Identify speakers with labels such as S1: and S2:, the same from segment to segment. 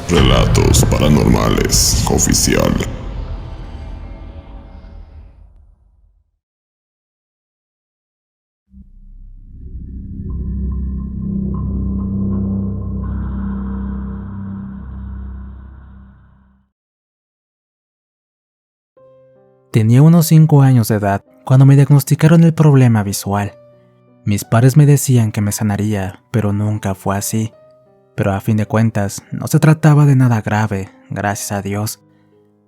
S1: Relatos Paranormales Oficial.
S2: Tenía unos 5 años de edad cuando me diagnosticaron el problema visual. Mis padres me decían que me sanaría, pero nunca fue así. Pero a fin de cuentas, no se trataba de nada grave, gracias a Dios.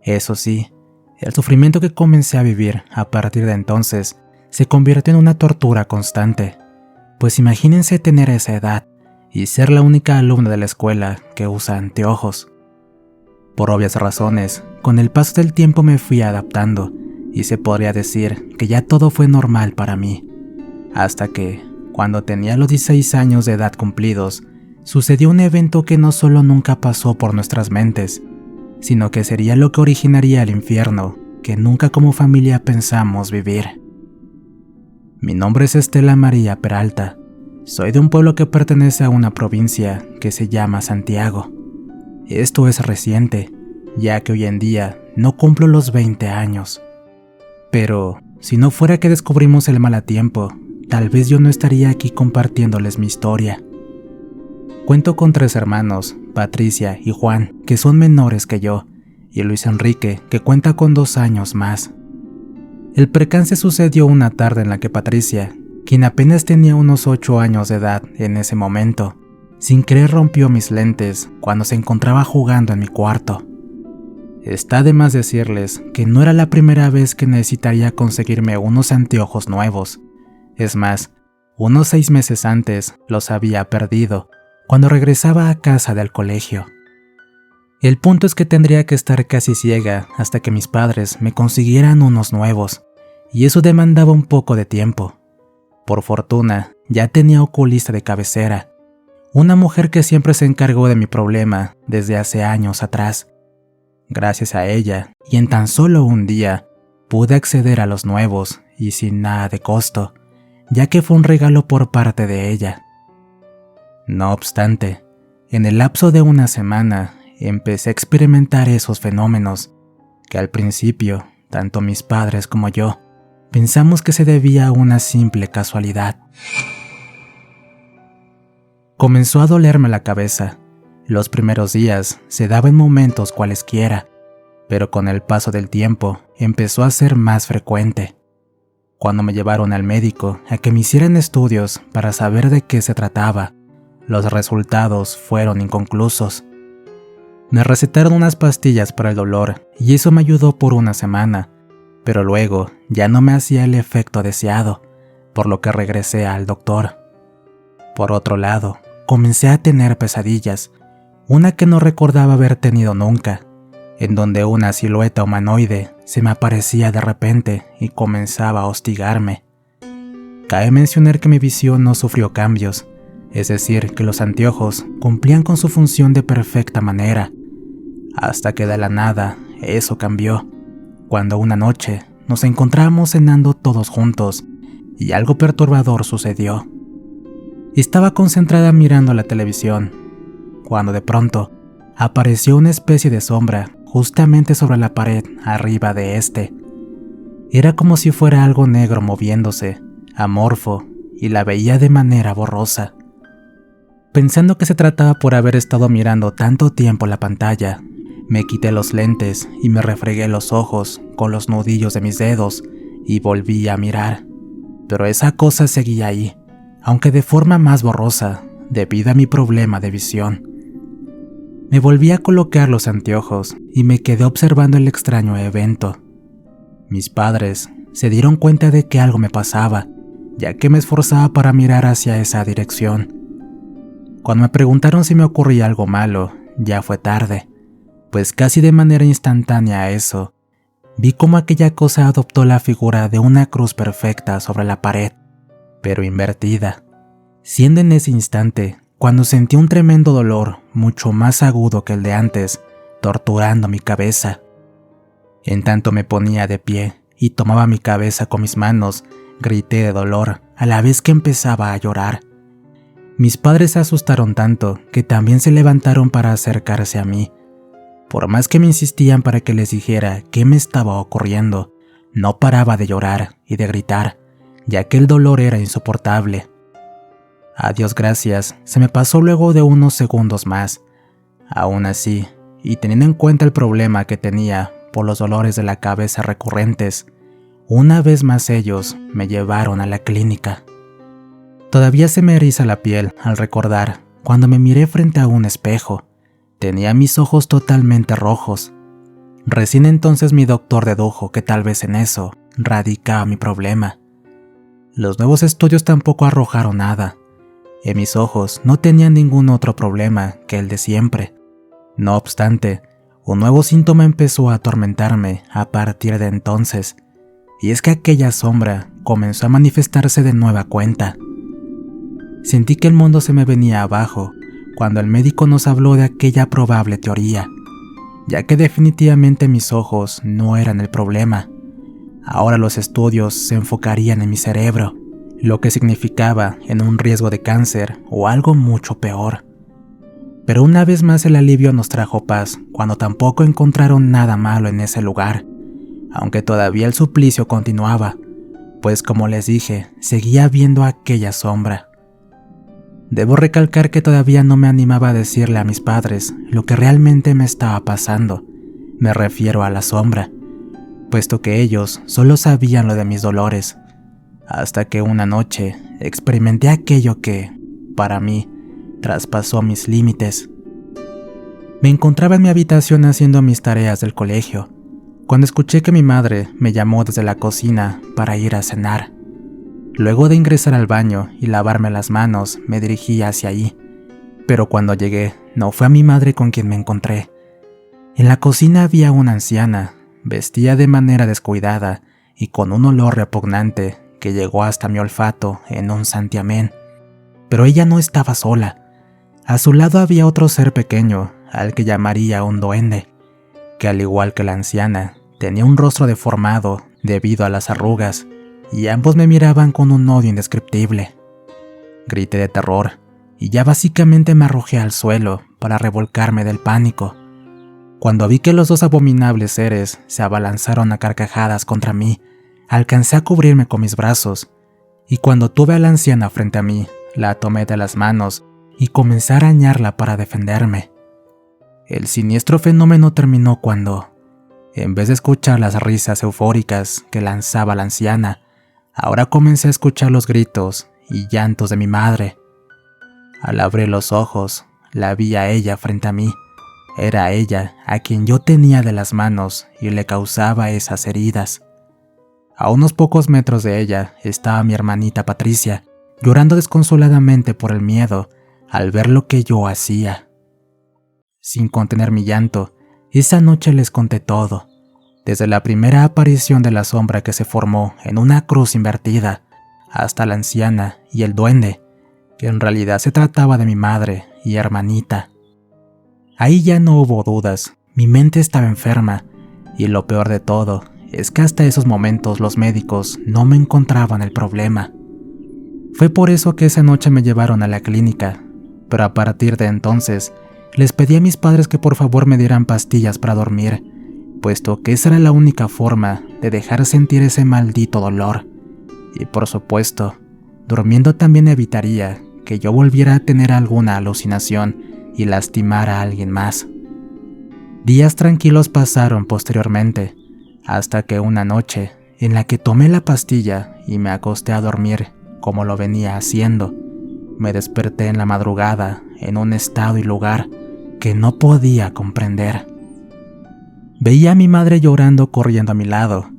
S2: Eso sí, el sufrimiento que comencé a vivir a partir de entonces se convirtió en una tortura constante. Pues imagínense tener esa edad y ser la única alumna de la escuela que usa anteojos. Por obvias razones, con el paso del tiempo me fui adaptando y se podría decir que ya todo fue normal para mí. Hasta que, cuando tenía los 16 años de edad cumplidos, sucedió un evento que no solo nunca pasó por nuestras mentes, sino que sería lo que originaría el infierno que nunca como familia pensamos vivir. Mi nombre es Estela María Peralta. Soy de un pueblo que pertenece a una provincia que se llama Santiago. Esto es reciente, ya que hoy en día no cumplo los 20 años. Pero, si no fuera que descubrimos el mal a tiempo, tal vez yo no estaría aquí compartiéndoles mi historia. Cuento con 3 hermanos, Patricia y Juan, que son menores que yo, y Luis Enrique, que cuenta con 2 años más. El percance sucedió una tarde en la que Patricia, quien apenas tenía unos 8 años de edad en ese momento, sin querer rompió mis lentes cuando se encontraba jugando en mi cuarto. Está de más decirles que no era la primera vez que necesitaría conseguirme unos anteojos nuevos. Es más, unos 6 meses antes los había perdido, cuando regresaba a casa del colegio. El punto es que tendría que estar casi ciega hasta que mis padres me consiguieran unos nuevos, y eso demandaba un poco de tiempo. Por fortuna, ya tenía oculista de cabecera, una mujer que siempre se encargó de mi problema desde hace años atrás. Gracias a ella, y en tan solo un día, pude acceder a los nuevos y sin nada de costo, ya que fue un regalo por parte de ella. No obstante, en el lapso de una semana, empecé a experimentar esos fenómenos, que al principio, tanto mis padres como yo, pensamos que se debía a una simple casualidad. Comenzó a dolerme la cabeza. Los primeros días se daba en momentos cualesquiera, pero con el paso del tiempo empezó a ser más frecuente. Cuando me llevaron al médico a que me hicieran estudios para saber de qué se trataba, los resultados fueron inconclusos. Me recetaron unas pastillas para el dolor y eso me ayudó por una semana, pero luego ya no me hacía el efecto deseado, por lo que regresé al doctor. Por otro lado, comencé a tener pesadillas, una que no recordaba haber tenido nunca, en donde una silueta humanoide se me aparecía de repente y comenzaba a hostigarme. Cabe mencionar que mi visión no sufrió cambios, es decir, que los anteojos cumplían con su función de perfecta manera, hasta que de la nada eso cambió, cuando una noche nos encontrábamos cenando todos juntos y algo perturbador sucedió. Estaba concentrada mirando la televisión, cuando de pronto apareció una especie de sombra justamente sobre la pared arriba de este. Era como si fuera algo negro moviéndose, amorfo, y la veía de manera borrosa. Pensando que se trataba por haber estado mirando tanto tiempo la pantalla, me quité los lentes y me refregué los ojos con los nudillos de mis dedos y volví a mirar. Pero esa cosa seguía ahí, aunque de forma más borrosa, debido a mi problema de visión. Me volví a colocar los anteojos y me quedé observando el extraño evento. Mis padres se dieron cuenta de que algo me pasaba, ya que me esforzaba para mirar hacia esa dirección. Cuando me preguntaron si me ocurría algo malo, ya fue tarde, pues casi de manera instantánea a eso, vi cómo aquella cosa adoptó la figura de una cruz perfecta sobre la pared, pero invertida, siendo en ese instante cuando sentí un tremendo dolor mucho más agudo que el de antes, torturando mi cabeza. En tanto me ponía de pie y tomaba mi cabeza con mis manos, grité de dolor a la vez que empezaba a llorar. Mis padres se asustaron tanto que también se levantaron para acercarse a mí. Por más que me insistían para que les dijera qué me estaba ocurriendo, no paraba de llorar y de gritar, ya que el dolor era insoportable. A Dios gracias, se me pasó luego de unos segundos más. Aún así, y teniendo en cuenta el problema que tenía por los dolores de la cabeza recurrentes, una vez más ellos me llevaron a la clínica. Todavía se me eriza la piel al recordar cuando me miré frente a un espejo. Tenía mis ojos totalmente rojos. Recién entonces mi doctor dedujo que tal vez en eso radicaba mi problema. Los nuevos estudios tampoco arrojaron nada. En mis ojos no tenía ningún otro problema que el de siempre. No obstante, un nuevo síntoma empezó a atormentarme a partir de entonces, y es que aquella sombra comenzó a manifestarse de nueva cuenta. Sentí que el mundo se me venía abajo cuando el médico nos habló de aquella probable teoría, ya que definitivamente mis ojos no eran el problema. Ahora los estudios se enfocarían en mi cerebro, lo que significaba en un riesgo de cáncer o algo mucho peor. Pero una vez más el alivio nos trajo paz cuando tampoco encontraron nada malo en ese lugar, aunque todavía el suplicio continuaba, pues como les dije, seguía viendo aquella sombra. Debo recalcar que todavía no me animaba a decirle a mis padres lo que realmente me estaba pasando. Me refiero a la sombra, puesto que ellos solo sabían lo de mis dolores, hasta que una noche experimenté aquello que, para mí, traspasó mis límites. Me encontraba en mi habitación haciendo mis tareas del colegio, cuando escuché que mi madre me llamó desde la cocina para ir a cenar. Luego de ingresar al baño y lavarme las manos, me dirigí hacia allí, pero cuando llegué, no fue a mi madre con quien me encontré. En la cocina había una anciana, vestida de manera descuidada y con un olor repugnante que llegó hasta mi olfato en un santiamén. Pero ella no estaba sola. A su lado había otro ser pequeño, al que llamaría un duende, que al igual que la anciana, tenía un rostro deformado debido a las arrugas, y ambos me miraban con un odio indescriptible. Grité de terror, y ya básicamente me arrojé al suelo para revolcarme del pánico, cuando vi que los dos abominables seres se abalanzaron a carcajadas contra mí. Alcancé a cubrirme con mis brazos, y cuando tuve a la anciana frente a mí, la tomé de las manos y comencé a arañarla para defenderme. El siniestro fenómeno terminó cuando, en vez de escuchar las risas eufóricas que lanzaba la anciana, ahora comencé a escuchar los gritos y llantos de mi madre. Al abrir los ojos, la vi a ella frente a mí. Era ella a quien yo tenía de las manos y le causaba esas heridas. A unos pocos metros de ella estaba mi hermanita Patricia, llorando desconsoladamente por el miedo al ver lo que yo hacía. Sin contener mi llanto, esa noche les conté todo, desde la primera aparición de la sombra que se formó en una cruz invertida, hasta la anciana y el duende, que en realidad se trataba de mi madre y hermanita. Ahí ya no hubo dudas, mi mente estaba enferma, y lo peor de todo es que hasta esos momentos los médicos no me encontraban el problema. Fue por eso que esa noche me llevaron a la clínica, pero a partir de entonces les pedí a mis padres que por favor me dieran pastillas para dormir, puesto que esa era la única forma de dejar sentir ese maldito dolor. Y por supuesto, durmiendo también evitaría que yo volviera a tener alguna alucinación y lastimar a alguien más. Días tranquilos pasaron posteriormente, hasta que una noche, en la que tomé la pastilla y me acosté a dormir como lo venía haciendo, me desperté en la madrugada en un estado y lugar que no podía comprender. Veía a mi madre llorando corriendo a mi lado.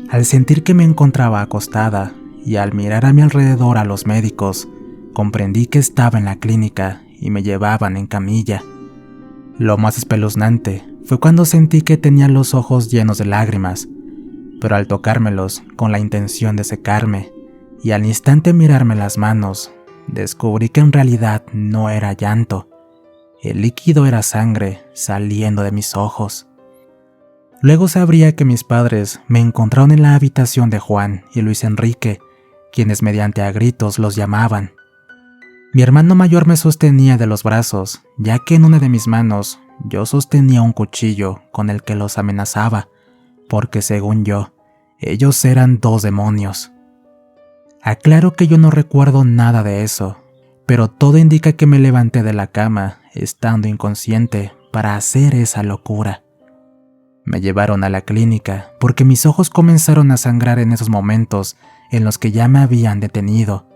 S2: Al sentir que me encontraba acostada y al mirar a mi alrededor a los médicos, comprendí que estaba en la clínica y me llevaban en camilla. Lo más espeluznante fue cuando sentí que tenía los ojos llenos de lágrimas, pero al tocármelos con la intención de secarme y al instante mirarme las manos, descubrí que en realidad no era llanto. El líquido era sangre saliendo de mis ojos. Luego sabría que mis padres me encontraron en la habitación de Juan y Luis Enrique, quienes mediante a gritos los llamaban. Mi hermano mayor me sostenía de los brazos, ya que en una de mis manos yo sostenía un cuchillo con el que los amenazaba, porque según yo, ellos eran 2 demonios. Aclaro que yo no recuerdo nada de eso, pero todo indica que me levanté de la cama, estando inconsciente, para hacer esa locura. Me llevaron a la clínica porque mis ojos comenzaron a sangrar en esos momentos en los que ya me habían detenido,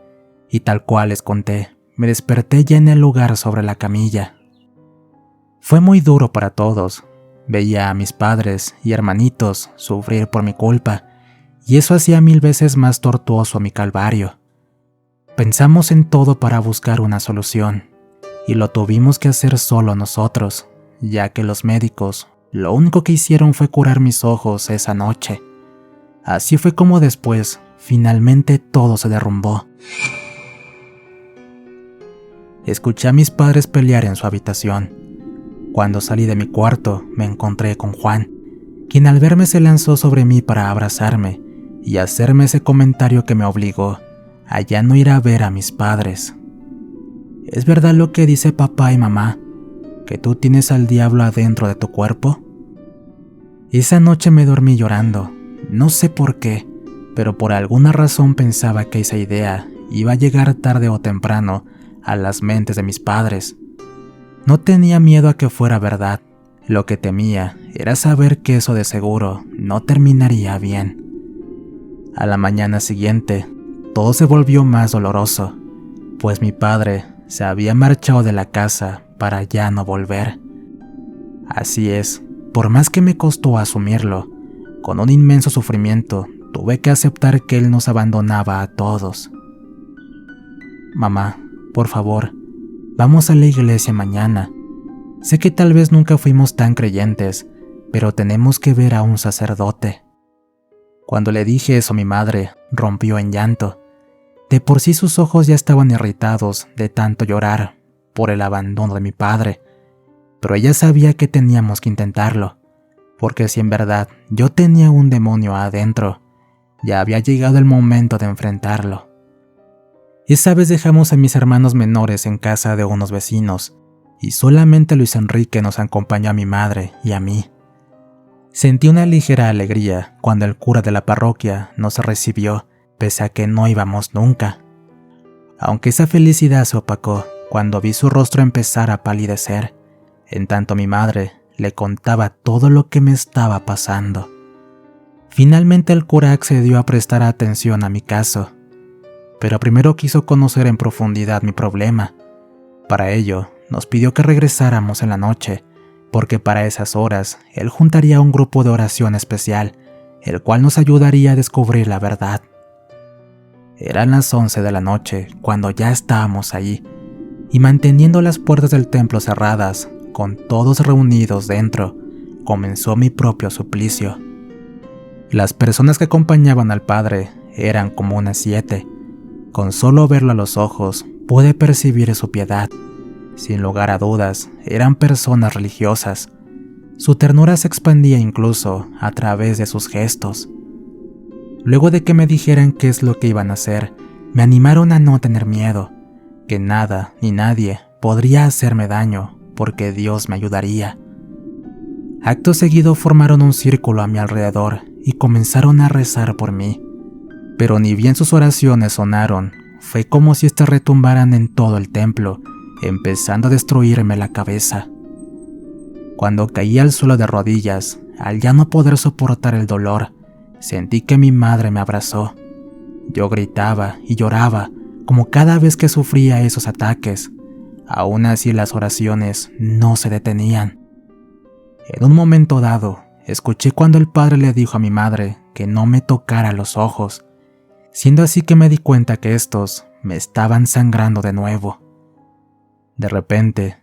S2: y tal cual les conté, me desperté ya en el lugar sobre la camilla. Fue muy duro para todos. Veía a mis padres y hermanitos sufrir por mi culpa, y eso hacía 1000 veces más tortuoso mi calvario. Pensamos en todo para buscar una solución, y lo tuvimos que hacer solo nosotros, ya que los médicos lo único que hicieron fue curar mis ojos esa noche. Así fue como después, finalmente todo se derrumbó. Escuché a mis padres pelear en su habitación. Cuando salí de mi cuarto, me encontré con Juan, quien al verme se lanzó sobre mí para abrazarme y hacerme ese comentario que me obligó a ya no ir a ver a mis padres. ¿Es verdad lo que dice papá y mamá, que tú tienes al diablo adentro de tu cuerpo? Esa noche me dormí llorando, no sé por qué, pero por alguna razón pensaba que esa idea iba a llegar tarde o temprano a las mentes de mis padres. No tenía miedo a que fuera verdad, lo que temía era saber que eso de seguro no terminaría bien. A la mañana siguiente, todo se volvió más doloroso, pues mi padre se había marchado de la casa para ya no volver. Así es, por más que me costó asumirlo, con un inmenso sufrimiento tuve que aceptar que él nos abandonaba a todos. Mamá, por favor, vamos a la iglesia mañana. Sé que tal vez nunca fuimos tan creyentes, pero tenemos que ver a un sacerdote. Cuando le dije eso, mi madre rompió en llanto. De por sí sus ojos ya estaban irritados de tanto llorar por el abandono de mi padre, pero ella sabía que teníamos que intentarlo, porque si en verdad yo tenía un demonio adentro, ya había llegado el momento de enfrentarlo. Esa vez dejamos a mis hermanos menores en casa de unos vecinos, y solamente Luis Enrique nos acompañó a mi madre y a mí. Sentí una ligera alegría cuando el cura de la parroquia nos recibió, pese a que no íbamos nunca. Aunque esa felicidad se opacó cuando vi su rostro empezar a palidecer, en tanto mi madre le contaba todo lo que me estaba pasando. Finalmente el cura accedió a prestar atención a mi caso, pero primero quiso conocer en profundidad mi problema. Para ello, nos pidió que regresáramos en la noche, porque para esas horas él juntaría un grupo de oración especial, el cual nos ayudaría a descubrir la verdad. Eran las 11 de la noche cuando ya estábamos allí, y manteniendo las puertas del templo cerradas, con todos reunidos dentro, comenzó mi propio suplicio. Las personas que acompañaban al padre eran como unas 7. Con solo verlo a los ojos, pude percibir su piedad. Sin lugar a dudas, eran personas religiosas. Su ternura se expandía incluso a través de sus gestos. Luego de que me dijeran qué es lo que iban a hacer, me animaron a no tener miedo, que nada ni nadie podría hacerme daño, porque Dios me ayudaría. Acto seguido formaron un círculo a mi alrededor y comenzaron a rezar por mí. Pero ni bien sus oraciones sonaron, fue como si éstas retumbaran en todo el templo, empezando a destruirme la cabeza. Cuando caí al suelo de rodillas, al ya no poder soportar el dolor, sentí que mi madre me abrazó. Yo gritaba y lloraba, como cada vez que sufría esos ataques. Aún así las oraciones no se detenían. En un momento dado, escuché cuando el padre le dijo a mi madre que no me tocara los ojos, siendo así que me di cuenta que estos me estaban sangrando de nuevo. De repente,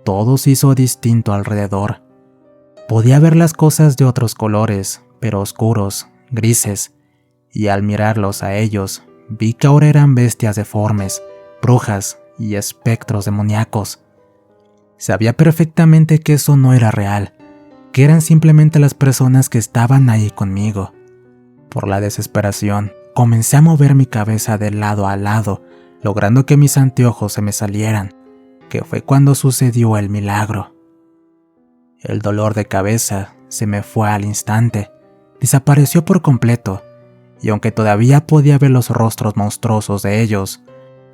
S2: todo se hizo distinto alrededor. Podía ver las cosas de otros colores, pero oscuros, grises, y al mirarlos a ellos, vi que ahora eran bestias deformes, brujas y espectros demoníacos. Sabía perfectamente que eso no era real, que eran simplemente las personas que estaban ahí conmigo. Por la desesperación, comencé a mover mi cabeza de lado a lado, logrando que mis anteojos se me salieran, que fue cuando sucedió el milagro. El dolor de cabeza se me fue al instante, desapareció por completo, y aunque todavía podía ver los rostros monstruosos de ellos,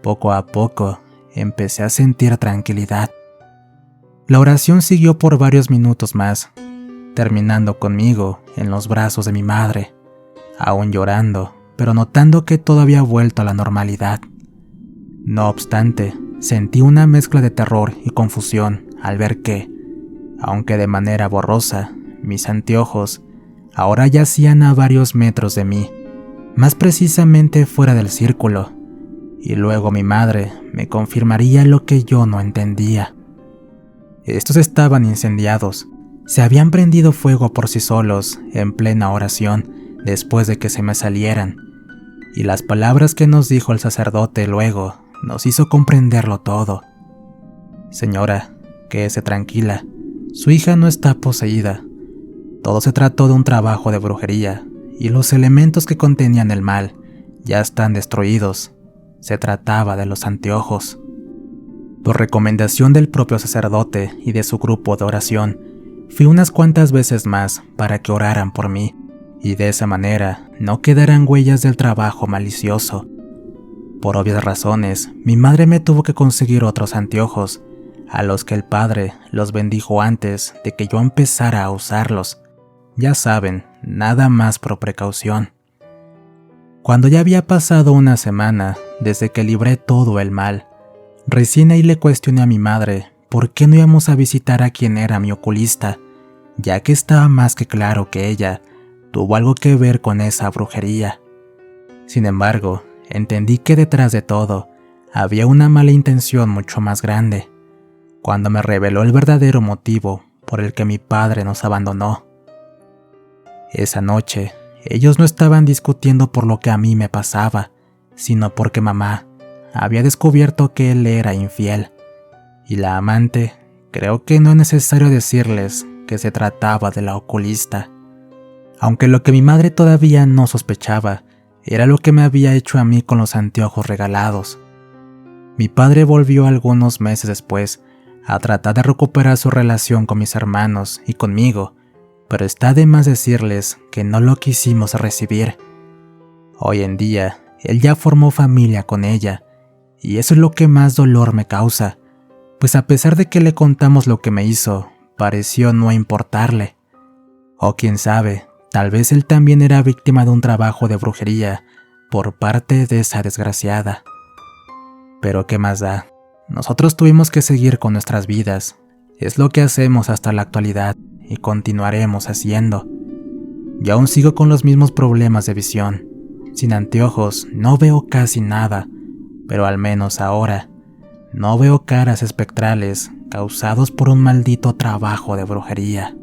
S2: poco a poco empecé a sentir tranquilidad. La oración siguió por varios minutos más, terminando conmigo en los brazos de mi madre, aún llorando, pero notando que todo había vuelto a la normalidad. No obstante, sentí una mezcla de terror y confusión al ver que, aunque de manera borrosa, mis anteojos ahora yacían a varios metros de mí, más precisamente fuera del círculo, y luego mi madre me confirmaría lo que yo no entendía. Estos estaban incendiados, se habían prendido fuego por sí solos en plena oración después de que se me salieran, y las palabras que nos dijo el sacerdote luego nos hizo comprenderlo todo. Señora, quédese tranquila, su hija no está poseída. Todo se trató de un trabajo de brujería, y los elementos que contenían el mal ya están destruidos. Se trataba de los anteojos. Por recomendación del propio sacerdote y de su grupo de oración, fui unas cuantas veces más para que oraran por mí, y de esa manera no quedaran huellas del trabajo malicioso. Por obvias razones, mi madre me tuvo que conseguir otros anteojos, a los que el padre los bendijo antes de que yo empezara a usarlos. Ya saben, nada más por precaución. Cuando ya había pasado una semana desde que libré todo el mal, recién ahí le cuestioné a mi madre por qué no íbamos a visitar a quien era mi oculista, ya que estaba más que claro que ella tuvo algo que ver con esa brujería. Sin embargo, entendí que detrás de todo había una mala intención mucho más grande, cuando me reveló el verdadero motivo por el que mi padre nos abandonó. Esa noche, ellos no estaban discutiendo por lo que a mí me pasaba, sino porque mamá había descubierto que él era infiel. Y la amante, creo que no es necesario decirles que se trataba de la oculista. Aunque lo que mi madre todavía no sospechaba era lo que me había hecho a mí con los anteojos regalados. Mi padre volvió algunos meses después a tratar de recuperar su relación con mis hermanos y conmigo, pero está de más decirles que no lo quisimos recibir. Hoy en día, él ya formó familia con ella, y eso es lo que más dolor me causa, pues a pesar de que le contamos lo que me hizo, pareció no importarle. O quién sabe, tal vez él también era víctima de un trabajo de brujería por parte de esa desgraciada. Pero qué más da, nosotros tuvimos que seguir con nuestras vidas, es lo que hacemos hasta la actualidad. Y continuaremos haciendo. Yo aún sigo con los mismos problemas de visión. Sin anteojos no veo casi nada, pero al menos ahora no veo caras espectrales causados por un maldito trabajo de brujería.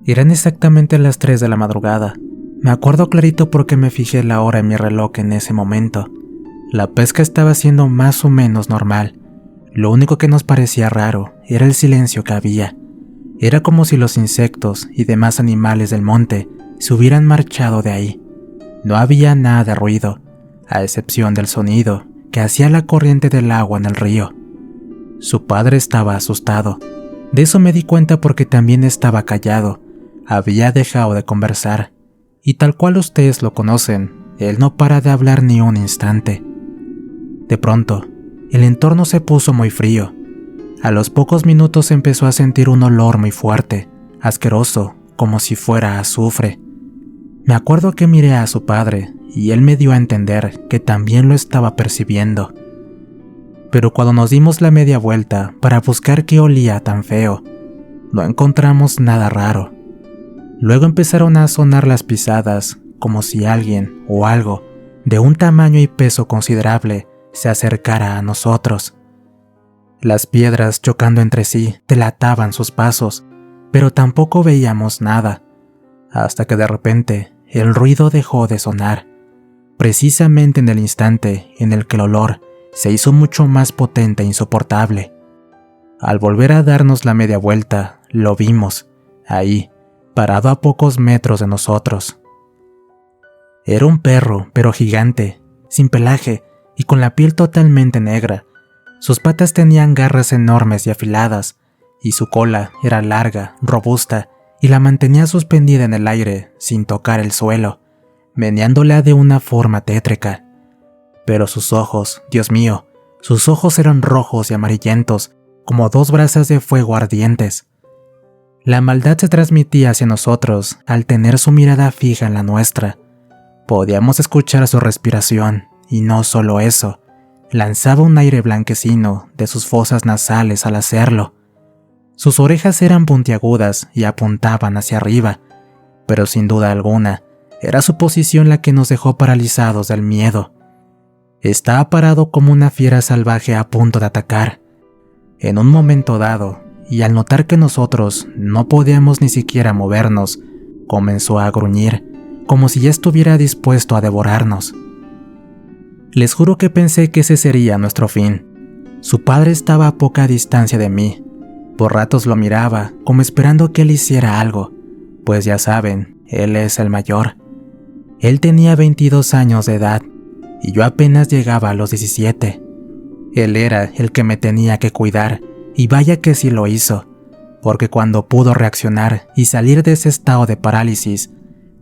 S2: Eran exactamente las 3 de la madrugada. Me acuerdo clarito porque me fijé la hora en mi reloj en ese momento. La pesca estaba siendo más o menos normal. Lo único que nos parecía raro era el silencio que había. Era como si los insectos y demás animales del monte se hubieran marchado de ahí. No había nada de ruido, a excepción del sonido que hacía la corriente del agua en el río. Su padre estaba asustado. De eso me di cuenta porque también estaba callado. Había dejado de conversar. Y tal cual ustedes lo conocen, él no para de hablar ni un instante. De pronto, el entorno se puso muy frío. A los pocos minutos empezó a sentir un olor muy fuerte, asqueroso, como si fuera azufre. Me acuerdo que miré a su padre y él me dio a entender que también lo estaba percibiendo. Pero cuando nos dimos la media vuelta para buscar qué olía tan feo, no encontramos nada raro. Luego empezaron a sonar las pisadas, como si alguien o algo de un tamaño y peso considerable se acercara a nosotros. Las piedras chocando entre sí delataban sus pasos, pero tampoco veíamos nada, hasta que de repente el ruido dejó de sonar, precisamente en el instante en el que el olor se hizo mucho más potente e insoportable. Al volver a darnos la media vuelta, lo vimos, ahí, parado a pocos metros de nosotros. Era un perro, pero gigante, sin pelaje y con la piel totalmente negra. Sus patas tenían garras enormes y afiladas, y su cola era larga, robusta, y la mantenía suspendida en el aire, sin tocar el suelo, meneándola de una forma tétrica. Pero sus ojos, Dios mío, sus ojos eran rojos y amarillentos, como dos brasas de fuego ardientes. La maldad se transmitía hacia nosotros al tener su mirada fija en la nuestra. Podíamos escuchar su respiración, y no solo eso, lanzaba un aire blanquecino de sus fosas nasales al hacerlo. Sus orejas eran puntiagudas y apuntaban hacia arriba, pero sin duda alguna, era su posición la que nos dejó paralizados del miedo. Estaba parado como una fiera salvaje a punto de atacar. En un momento dado, y al notar que nosotros no podíamos ni siquiera movernos, comenzó a gruñir, como si ya estuviera dispuesto a devorarnos. Les juro que pensé que ese sería nuestro fin. Su padre estaba a poca distancia de mí. Por ratos lo miraba, como esperando que él hiciera algo, pues ya saben, él es el mayor. Él tenía 22 años de edad, y yo apenas llegaba a los 17. Él era el que me tenía que cuidar, y vaya que sí lo hizo, porque cuando pudo reaccionar y salir de ese estado de parálisis,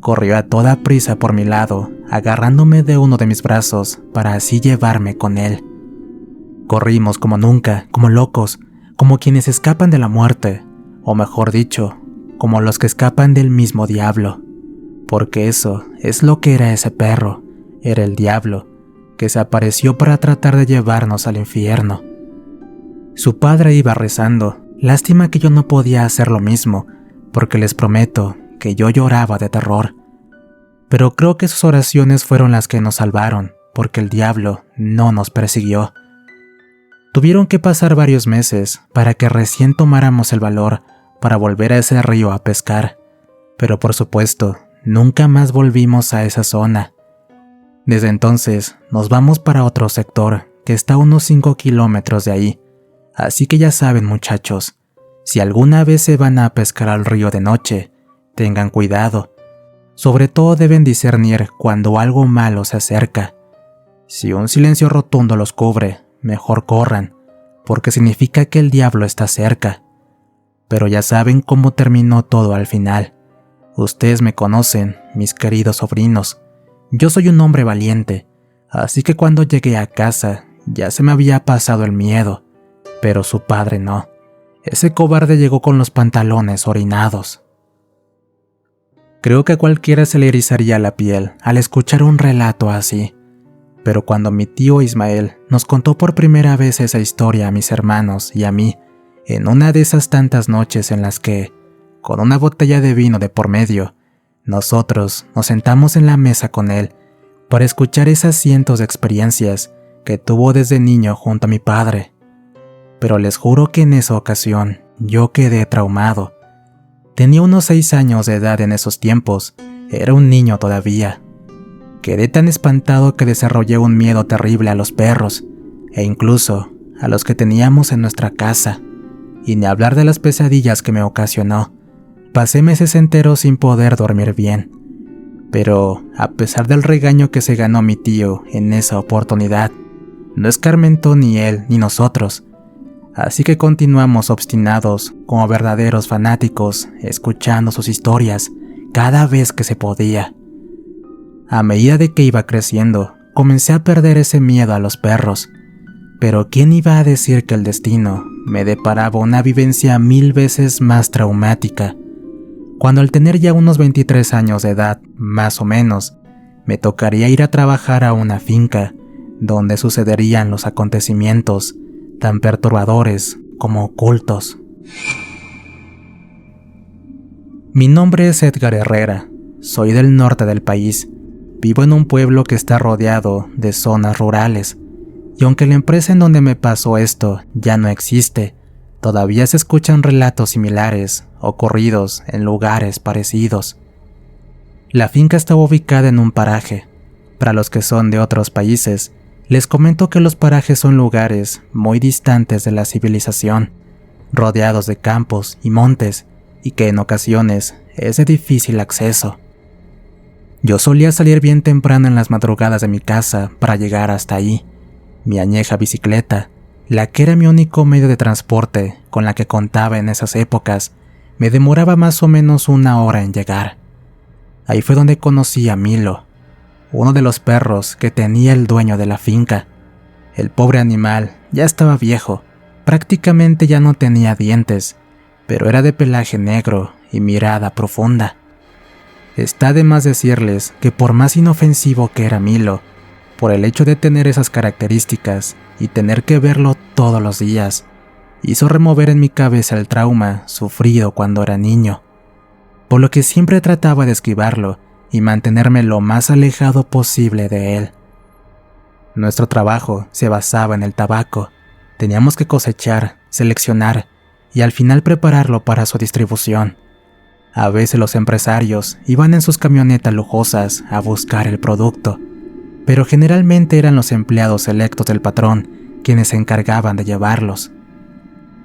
S2: corrió a toda prisa por mi lado, agarrándome de uno de mis brazos para así llevarme con él. Corrimos como nunca, como locos, como quienes escapan de la muerte, o mejor dicho, como los que escapan del mismo diablo, porque eso es lo que era ese perro, era el diablo, que se apareció para tratar de llevarnos al infierno. Su padre iba rezando, lástima que yo no podía hacer lo mismo, porque les prometo que yo lloraba de terror. Pero creo que sus oraciones fueron las que nos salvaron, porque el diablo no nos persiguió. Tuvieron que pasar varios meses para que recién tomáramos el valor para volver a ese río a pescar, pero por supuesto, nunca más volvimos a esa zona. Desde entonces, nos vamos para otro sector que está a unos 5 kilómetros de ahí, así que ya saben muchachos, si alguna vez se van a pescar al río de noche, tengan cuidado. Sobre todo deben discernir cuando algo malo se acerca. Si un silencio rotundo los cubre, mejor corran, porque significa que el diablo está cerca. Pero ya saben cómo terminó todo al final. Ustedes me conocen, mis queridos sobrinos. Yo soy un hombre valiente, así que cuando llegué a casa ya se me había pasado el miedo, pero su padre no. Ese cobarde llegó con los pantalones orinados. Creo que a cualquiera se le erizaría la piel al escuchar un relato así, pero cuando mi tío Ismael nos contó por primera vez esa historia a mis hermanos y a mí, en una de esas tantas noches en las que, con una botella de vino de por medio, nosotros nos sentamos en la mesa con él para escuchar esas cientos de experiencias que tuvo desde niño junto a mi padre. Pero les juro que en esa ocasión yo quedé traumado. Tenía unos 6 años de edad en esos tiempos, era un niño todavía. Quedé tan espantado que desarrollé un miedo terrible a los perros, e incluso a los que teníamos en nuestra casa, y ni hablar de las pesadillas que me ocasionó. Pasé meses enteros sin poder dormir bien. Pero, a pesar del regaño que se ganó mi tío en esa oportunidad, no escarmentó ni él ni nosotros. Así que continuamos obstinados, como verdaderos fanáticos, escuchando sus historias cada vez que se podía. A medida de que iba creciendo, comencé a perder ese miedo a los perros. Pero ¿quién iba a decir que el destino me deparaba una vivencia 1000 veces más traumática? Cuando al tener ya unos 23 años de edad, más o menos, me tocaría ir a trabajar a una finca, donde sucederían los acontecimientos tan perturbadores como ocultos. Mi nombre es Edgar Herrera, soy del norte del país, vivo en un pueblo que está rodeado de zonas rurales, y aunque la empresa en donde me pasó esto ya no existe, todavía se escuchan relatos similares ocurridos en lugares parecidos. La finca estaba ubicada en un paraje. Para los que son de otros países, les comento que los parajes son lugares muy distantes de la civilización, rodeados de campos y montes, y que en ocasiones es de difícil acceso. Yo solía salir bien temprano en las madrugadas de mi casa para llegar hasta ahí. Mi añeja bicicleta, la que era mi único medio de transporte con la que contaba en esas épocas, me demoraba más o menos 1 hora en llegar. Ahí fue donde conocí a Milo, uno de los perros que tenía el dueño de la finca. El pobre animal ya estaba viejo, prácticamente ya no tenía dientes, pero era de pelaje negro y mirada profunda. Está de más decirles que por más inofensivo que era Milo, por el hecho de tener esas características y tener que verlo todos los días, hizo remover en mi cabeza el trauma sufrido cuando era niño, por lo que siempre trataba de esquivarlo y mantenerme lo más alejado posible de él. Nuestro trabajo se basaba en el tabaco. Teníamos que cosechar, seleccionar y al final prepararlo para su distribución. A veces los empresarios iban en sus camionetas lujosas a buscar el producto, pero generalmente eran los empleados selectos del patrón quienes se encargaban de llevarlos.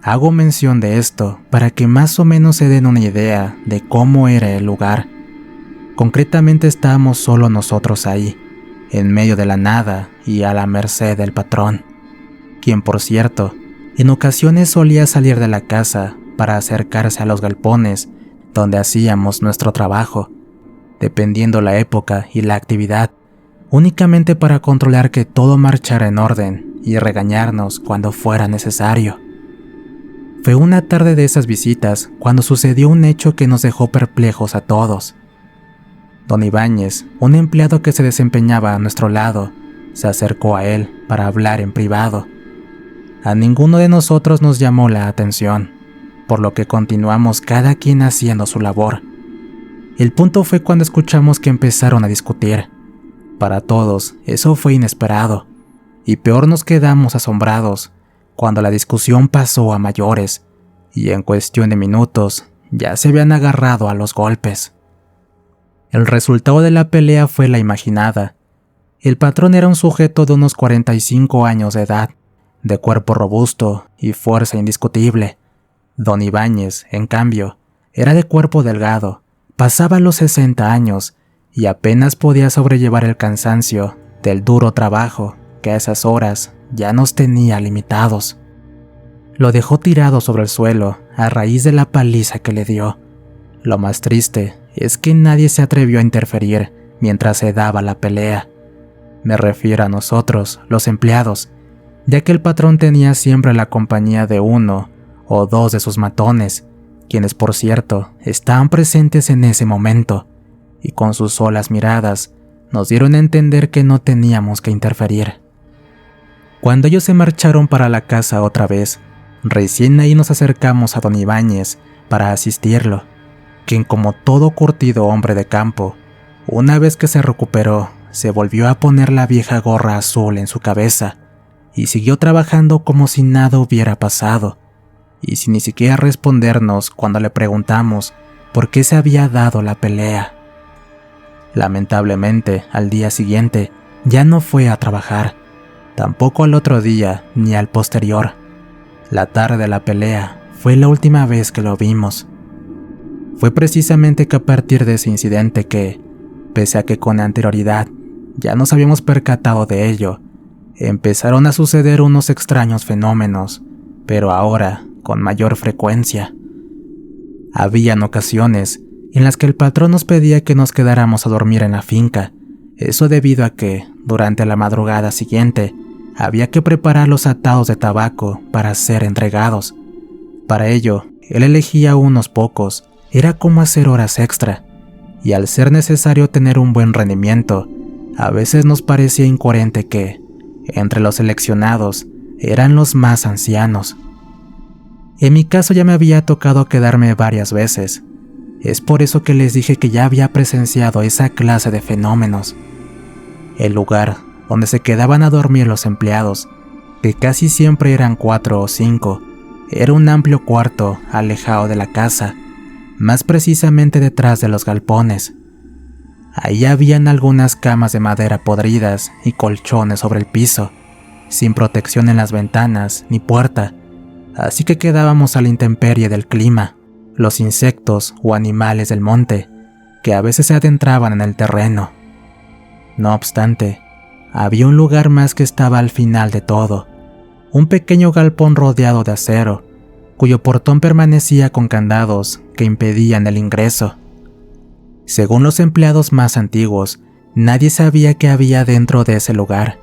S2: Hago mención de esto para que más o menos se den una idea de cómo era el lugar. Concretamente estábamos solo nosotros ahí, en medio de la nada y a la merced del patrón, quien por cierto, en ocasiones solía salir de la casa para acercarse a los galpones donde hacíamos nuestro trabajo, dependiendo la época y la actividad, únicamente para controlar que todo marchara en orden y regañarnos cuando fuera necesario. Fue una tarde de esas visitas cuando sucedió un hecho que nos dejó perplejos a todos. Don Ibáñez, un empleado que se desempeñaba a nuestro lado, se acercó a él para hablar en privado. A ninguno de nosotros nos llamó la atención, por lo que continuamos cada quien haciendo su labor. El punto fue cuando escuchamos que empezaron a discutir. Para todos, eso fue inesperado, y peor nos quedamos asombrados cuando la discusión pasó a mayores, y en cuestión de minutos ya se habían agarrado a los golpes. El resultado de la pelea fue la imaginada. El patrón era un sujeto de unos 45 años de edad, de cuerpo robusto y fuerza indiscutible. Don Ibáñez, en cambio, era de cuerpo delgado, pasaba los 60 años y apenas podía sobrellevar el cansancio del duro trabajo que a esas horas ya nos tenía limitados. Lo dejó tirado sobre el suelo a raíz de la paliza que le dio. Lo más triste es que nadie se atrevió a interferir mientras se daba la pelea. Me refiero a nosotros, los empleados, ya que el patrón tenía siempre la compañía de 1 o 2 de sus matones, quienes por cierto estaban presentes en ese momento, y con sus solas miradas nos dieron a entender que no teníamos que interferir. Cuando ellos se marcharon para la casa otra vez, recién ahí nos acercamos a don Ibáñez para asistirlo, quien como todo curtido hombre de campo, una vez que se recuperó, se volvió a poner la vieja gorra azul en su cabeza y siguió trabajando como si nada hubiera pasado, y sin ni siquiera respondernos cuando le preguntamos por qué se había dado la pelea. Lamentablemente, al día siguiente, ya no fue a trabajar, tampoco al otro día ni al posterior. La tarde de la pelea fue la última vez que lo vimos. Fue precisamente que a partir de ese incidente que, pese a que con anterioridad ya nos habíamos percatado de ello, empezaron a suceder unos extraños fenómenos, pero ahora con mayor frecuencia. Habían ocasiones en las que el patrón nos pedía que nos quedáramos a dormir en la finca, eso debido a que, durante la madrugada siguiente, había que preparar los atados de tabaco para ser entregados. Para ello, él elegía unos pocos, era como hacer horas extra, y al ser necesario tener un buen rendimiento, a veces nos parecía incoherente que, entre los seleccionados, eran los más ancianos. En mi caso ya me había tocado quedarme varias veces. Es por eso que les dije que ya había presenciado esa clase de fenómenos. El lugar donde se quedaban a dormir los empleados, que casi siempre eran 4 o 5, era un amplio cuarto alejado de la casa, más precisamente detrás de los galpones. Ahí habían algunas camas de madera podridas y colchones sobre el piso, sin protección en las ventanas ni puerta, así que quedábamos a la intemperie del clima, los insectos o animales del monte, que a veces se adentraban en el terreno. No obstante, había un lugar más que estaba al final de todo, un pequeño galpón rodeado de acero, cuyo portón permanecía con candados que impedían el ingreso. Según los empleados más antiguos, nadie sabía qué había dentro de ese lugar.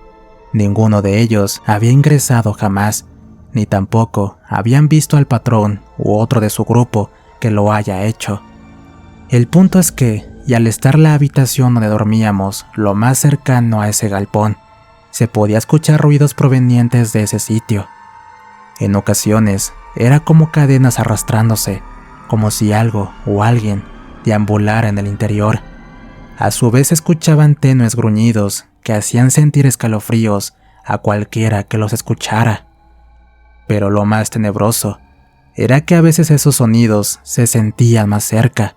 S2: Ninguno de ellos había ingresado jamás, ni tampoco habían visto al patrón u otro de su grupo que lo haya hecho. El punto es que, y al estar la habitación donde dormíamos lo más cercano a ese galpón, se podía escuchar ruidos provenientes de ese sitio. En ocasiones, era como cadenas arrastrándose, como si algo o alguien deambulara en el interior. A su vez se escuchaban tenues gruñidos que hacían sentir escalofríos a cualquiera que los escuchara. Pero lo más tenebroso era que a veces esos sonidos se sentían más cerca,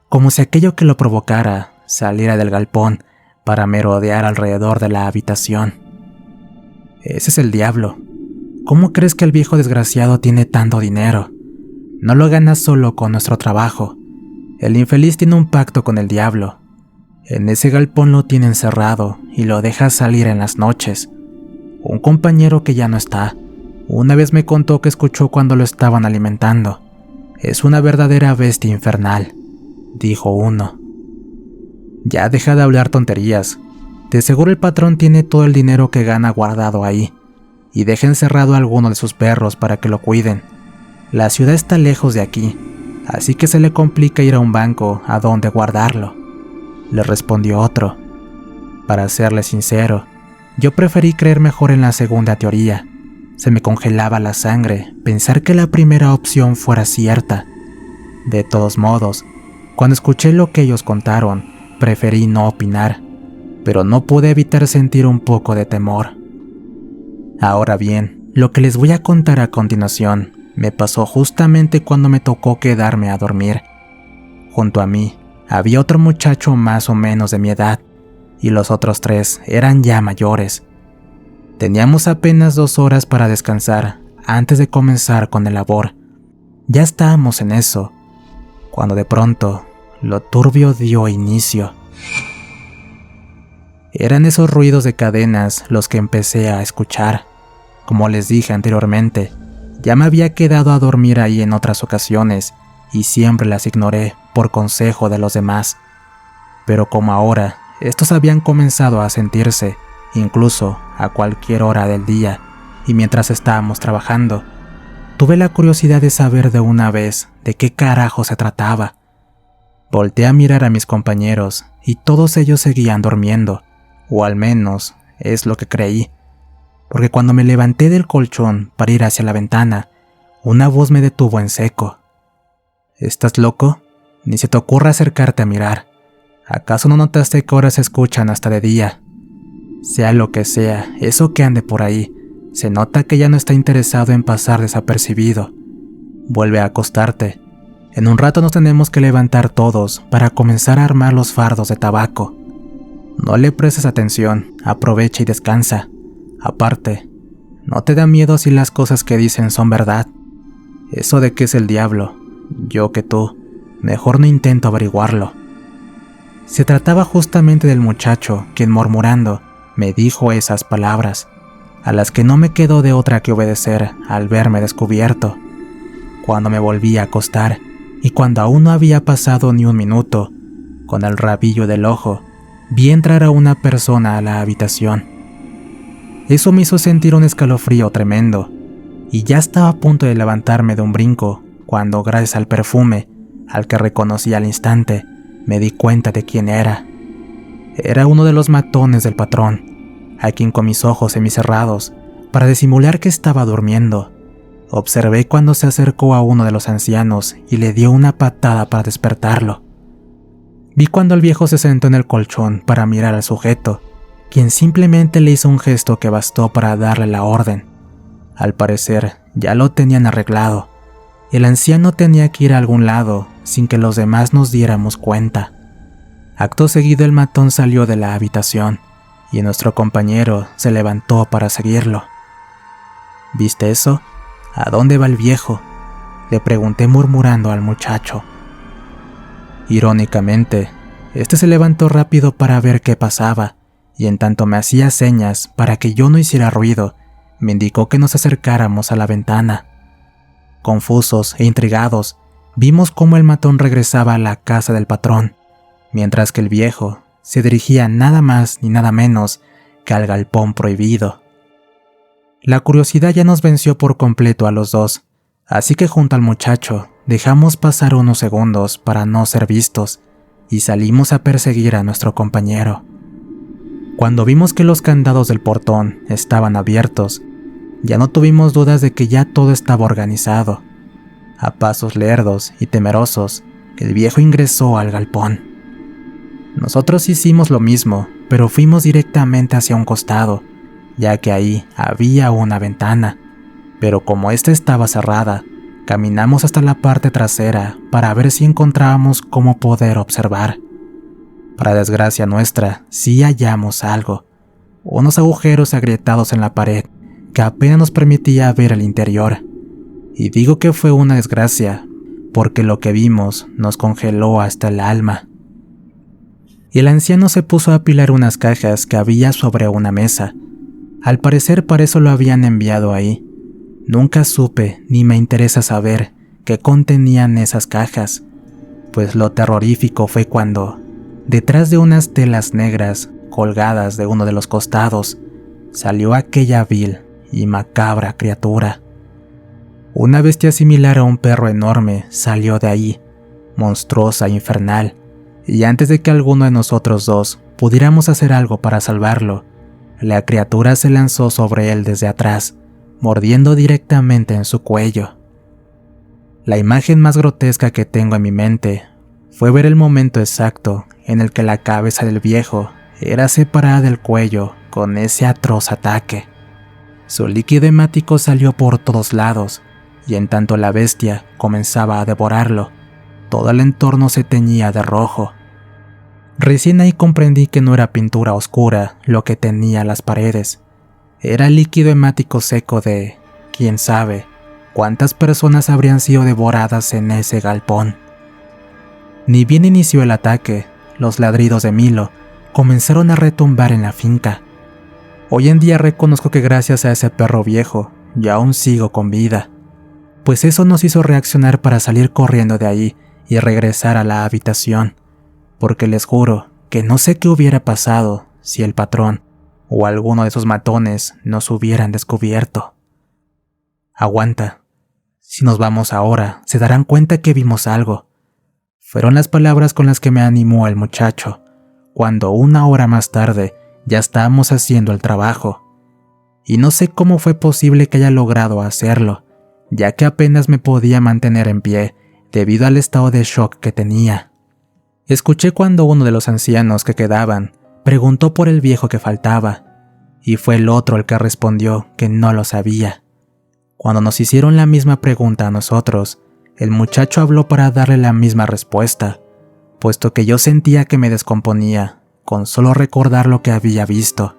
S2: como si aquello que lo provocara saliera del galpón para merodear alrededor de la habitación. Ese es el diablo. ¿Cómo crees que el viejo desgraciado tiene tanto dinero? No lo gana solo con nuestro trabajo. El infeliz tiene un pacto con el diablo. En ese galpón lo tiene encerrado y lo deja salir en las noches. Un compañero que ya no está, una vez me contó que escuchó cuando lo estaban alimentando. Es una verdadera bestia infernal, dijo uno. Ya deja de hablar tonterías. De seguro el patrón tiene todo el dinero que gana guardado ahí, y deja encerrado a alguno de sus perros para que lo cuiden. La ciudad está lejos de aquí, así que se le complica ir a un banco a donde guardarlo, le respondió otro. Para serle sincero, yo preferí creer mejor en la segunda teoría. Se me congelaba la sangre pensar que la primera opción fuera cierta. De todos modos, cuando escuché lo que ellos contaron, preferí no opinar, pero no pude evitar sentir un poco de temor. Ahora bien, lo que les voy a contar a continuación me pasó justamente cuando me tocó quedarme a dormir. Junto a mí había otro muchacho más o menos de mi edad, y los otros 3 eran ya mayores. Teníamos apenas 2 horas para descansar antes de comenzar con el labor. Ya estábamos en eso, cuando de pronto lo turbio dio inicio. Eran esos ruidos de cadenas los que empecé a escuchar. Como les dije anteriormente, ya me había quedado a dormir ahí en otras ocasiones y siempre las ignoré por consejo de los demás. Pero como ahora, estos habían comenzado a sentirse, incluso a cualquier hora del día, y mientras estábamos trabajando, tuve la curiosidad de saber de una vez de qué carajo se trataba. Volteé a mirar a mis compañeros y todos ellos seguían durmiendo, o al menos es lo que creí, porque cuando me levanté del colchón para ir hacia la ventana, una voz me detuvo en seco. ¿Estás loco? Ni se te ocurra acercarte a mirar. ¿Acaso no notaste que ahora se escuchan hasta de día? Sea lo que sea, eso que ande por ahí, se nota que ya no está interesado en pasar desapercibido. Vuelve a acostarte. En un rato nos tenemos que levantar todos para comenzar a armar los fardos de tabaco. No le prestes atención, aprovecha y descansa. Aparte, ¿no te da miedo si las cosas que dicen son verdad? Eso de que es el diablo, yo que tú, mejor no intento averiguarlo. Se trataba justamente del muchacho quien, murmurando, me dijo esas palabras, a las que no me quedó de otra que obedecer al verme descubierto. Cuando me volví a acostar, y cuando aún no había pasado ni un minuto, con el rabillo del ojo, vi entrar a una persona a la habitación. Eso me hizo sentir un escalofrío tremendo, y ya estaba a punto de levantarme de un brinco, cuando gracias al perfume, al que reconocí al instante, me di cuenta de quién era. Era uno de los matones del patrón, a quien con mis ojos semicerrados, para disimular que estaba durmiendo, observé cuando se acercó a uno de los ancianos y le dio una patada para despertarlo. Vi cuando el viejo se sentó en el colchón para mirar al sujeto, quien simplemente le hizo un gesto que bastó para darle la orden. Al parecer, ya lo tenían arreglado. El anciano tenía que ir a algún lado sin que los demás nos diéramos cuenta. Acto seguido el matón salió de la habitación y nuestro compañero se levantó para seguirlo. ¿Viste eso? ¿A dónde va el viejo?, le pregunté murmurando al muchacho. Irónicamente, este se levantó rápido para ver qué pasaba, y en tanto me hacía señas para que yo no hiciera ruido, me indicó que nos acercáramos a la ventana. Confusos e intrigados, vimos cómo el matón regresaba a la casa del patrón, mientras que el viejo se dirigía nada más ni nada menos que al galpón prohibido. La curiosidad ya nos venció por completo a los dos, así que junto al muchacho dejamos pasar unos segundos para no ser vistos y salimos a perseguir a nuestro compañero. Cuando vimos que los candados del portón estaban abiertos, ya no tuvimos dudas de que ya todo estaba organizado. A pasos lerdos y temerosos, el viejo ingresó al galpón. Nosotros hicimos lo mismo, pero fuimos directamente hacia un costado, ya que ahí había una ventana, pero como esta estaba cerrada, caminamos hasta la parte trasera para ver si encontrábamos cómo poder observar. Para desgracia nuestra, sí hallamos algo, unos agujeros agrietados en la pared que apenas nos permitía ver el interior. Y digo que fue una desgracia, porque lo que vimos nos congeló hasta el alma. Y el anciano se puso a apilar unas cajas que había sobre una mesa. Al parecer para eso lo habían enviado ahí. Nunca supe ni me interesa saber qué contenían esas cajas, pues lo terrorífico fue cuando, detrás de unas telas negras colgadas de uno de los costados, salió aquella vil y macabra criatura. Una bestia similar a un perro enorme salió de ahí, monstruosa e infernal, y antes de que alguno de nosotros dos pudiéramos hacer algo para salvarlo, la criatura se lanzó sobre él desde atrás, mordiendo directamente en su cuello. La imagen más grotesca que tengo en mi mente fue ver el momento exacto en el que la cabeza del viejo era separada del cuello con ese atroz ataque. Su líquido hemático salió por todos lados, y en tanto la bestia comenzaba a devorarlo, todo el entorno se teñía de rojo. Recién ahí comprendí que no era pintura oscura lo que tenía las paredes. Era líquido hemático seco de, quién sabe, cuántas personas habrían sido devoradas en ese galpón. Ni bien inició el ataque, los ladridos de Milo comenzaron a retumbar en la finca. Hoy en día reconozco que gracias a ese perro viejo, ya aún sigo con vida, pues eso nos hizo reaccionar para salir corriendo de ahí y regresar a la habitación, porque les juro que no sé qué hubiera pasado si el patrón o alguno de esos matones nos hubieran descubierto. Aguanta. Si nos vamos ahora, se darán cuenta que vimos algo. Fueron las palabras con las que me animó el muchacho, cuando 1 hora más tarde ya estábamos haciendo el trabajo. Y no sé cómo fue posible que haya logrado hacerlo, ya que apenas me podía mantener en pie debido al estado de shock que tenía. Escuché cuando uno de los ancianos que quedaban preguntó por el viejo que faltaba, y fue el otro el que respondió que no lo sabía. Cuando nos hicieron la misma pregunta a nosotros, el muchacho habló para darle la misma respuesta, puesto que yo sentía que me descomponía con solo recordar lo que había visto.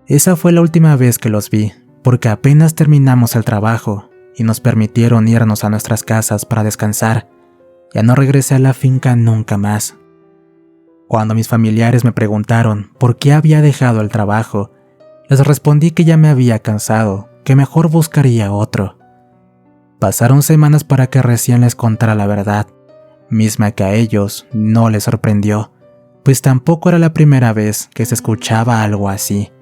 S2: Esa fue la última vez que los vi, porque apenas terminamos el trabajo y nos permitieron irnos a nuestras casas para descansar. Ya no regresé a la finca nunca más. Cuando mis familiares me preguntaron por qué había dejado el trabajo, les respondí que ya me había cansado, que mejor buscaría otro. Pasaron semanas para que recién les contara la verdad, misma que a ellos no les sorprendió, pues tampoco era la primera vez que se escuchaba algo así.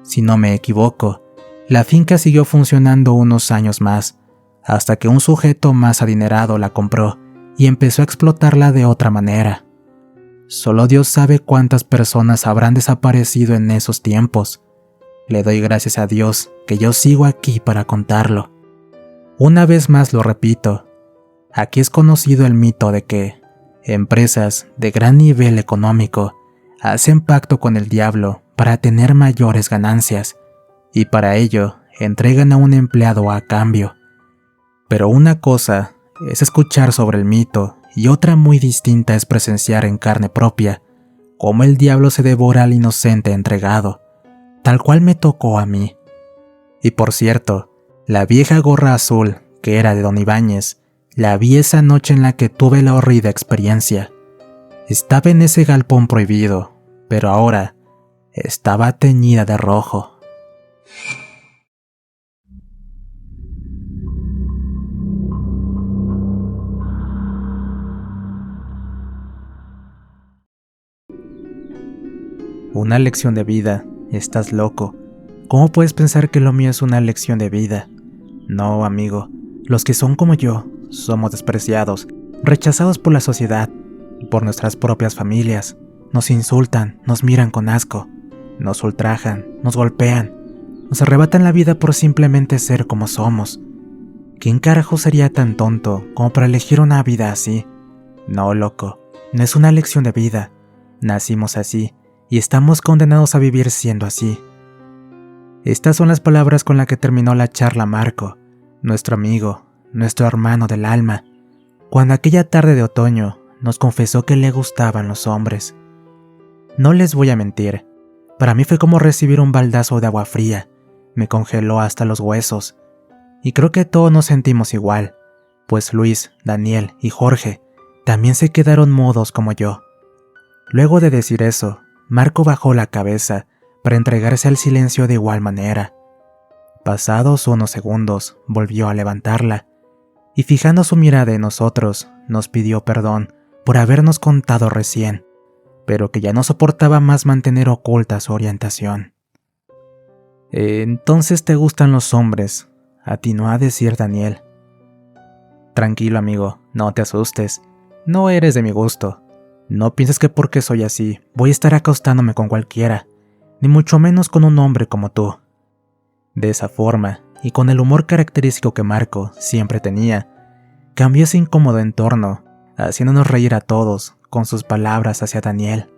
S2: Si no me equivoco, la finca siguió funcionando unos años más, hasta que un sujeto más adinerado la compró y empezó a explotarla de otra manera. Solo Dios sabe cuántas personas habrán desaparecido en esos tiempos. Le doy gracias a Dios que yo sigo aquí para contarlo. Una vez más lo repito, aquí es conocido el mito de que empresas de gran nivel económico hacen pacto con el diablo para tener mayores ganancias, y para ello entregan a un empleado a cambio. Pero una cosa es escuchar sobre el mito y otra muy distinta es presenciar en carne propia cómo el diablo se devora al inocente entregado, tal cual me tocó a mí. Y por cierto, La vieja gorra azul, que era de don Ibáñez, la vi esa noche en la que tuve la horrida experiencia. Estaba en ese galpón prohibido, pero ahora estaba teñida de rojo. Una lección de vida. Estás loco. ¿Cómo puedes pensar que lo mío es una lección de vida? No, amigo. Los que son como yo somos despreciados, rechazados por la sociedad, por nuestras propias familias. Nos insultan, nos miran con asco, nos ultrajan, nos golpean, nos arrebatan la vida por simplemente ser como somos. ¿Quién carajo sería tan tonto como para elegir una vida así? No, loco. No es una lección de vida. Nacimos así. Y estamos condenados a vivir siendo así. Estas son las palabras con las que terminó la charla Marco, nuestro amigo, nuestro hermano del alma, cuando aquella tarde de otoño nos confesó que le gustaban los hombres. No les voy a mentir, para mí fue como recibir un baldazo de agua fría, me congeló hasta los huesos, y creo que todos nos sentimos igual, pues Luis, Daniel y Jorge también se quedaron mudos como yo. Luego de decir eso, Marco bajó la cabeza para entregarse al silencio de igual manera. Pasados unos segundos, volvió a levantarla, y fijando su mirada en nosotros, nos pidió perdón por habernos contado recién, pero que ya no soportaba más mantener oculta su orientación. «Entonces te gustan los hombres», atinó a decir Daniel. «Tranquilo, amigo, no te asustes, no eres de mi gusto. No pienses que porque soy así, voy a estar acostándome con cualquiera, ni mucho menos con un hombre como tú». De esa forma, y con el humor característico que Marco siempre tenía, cambió ese incómodo entorno, haciéndonos reír a todos con sus palabras hacia Daniel.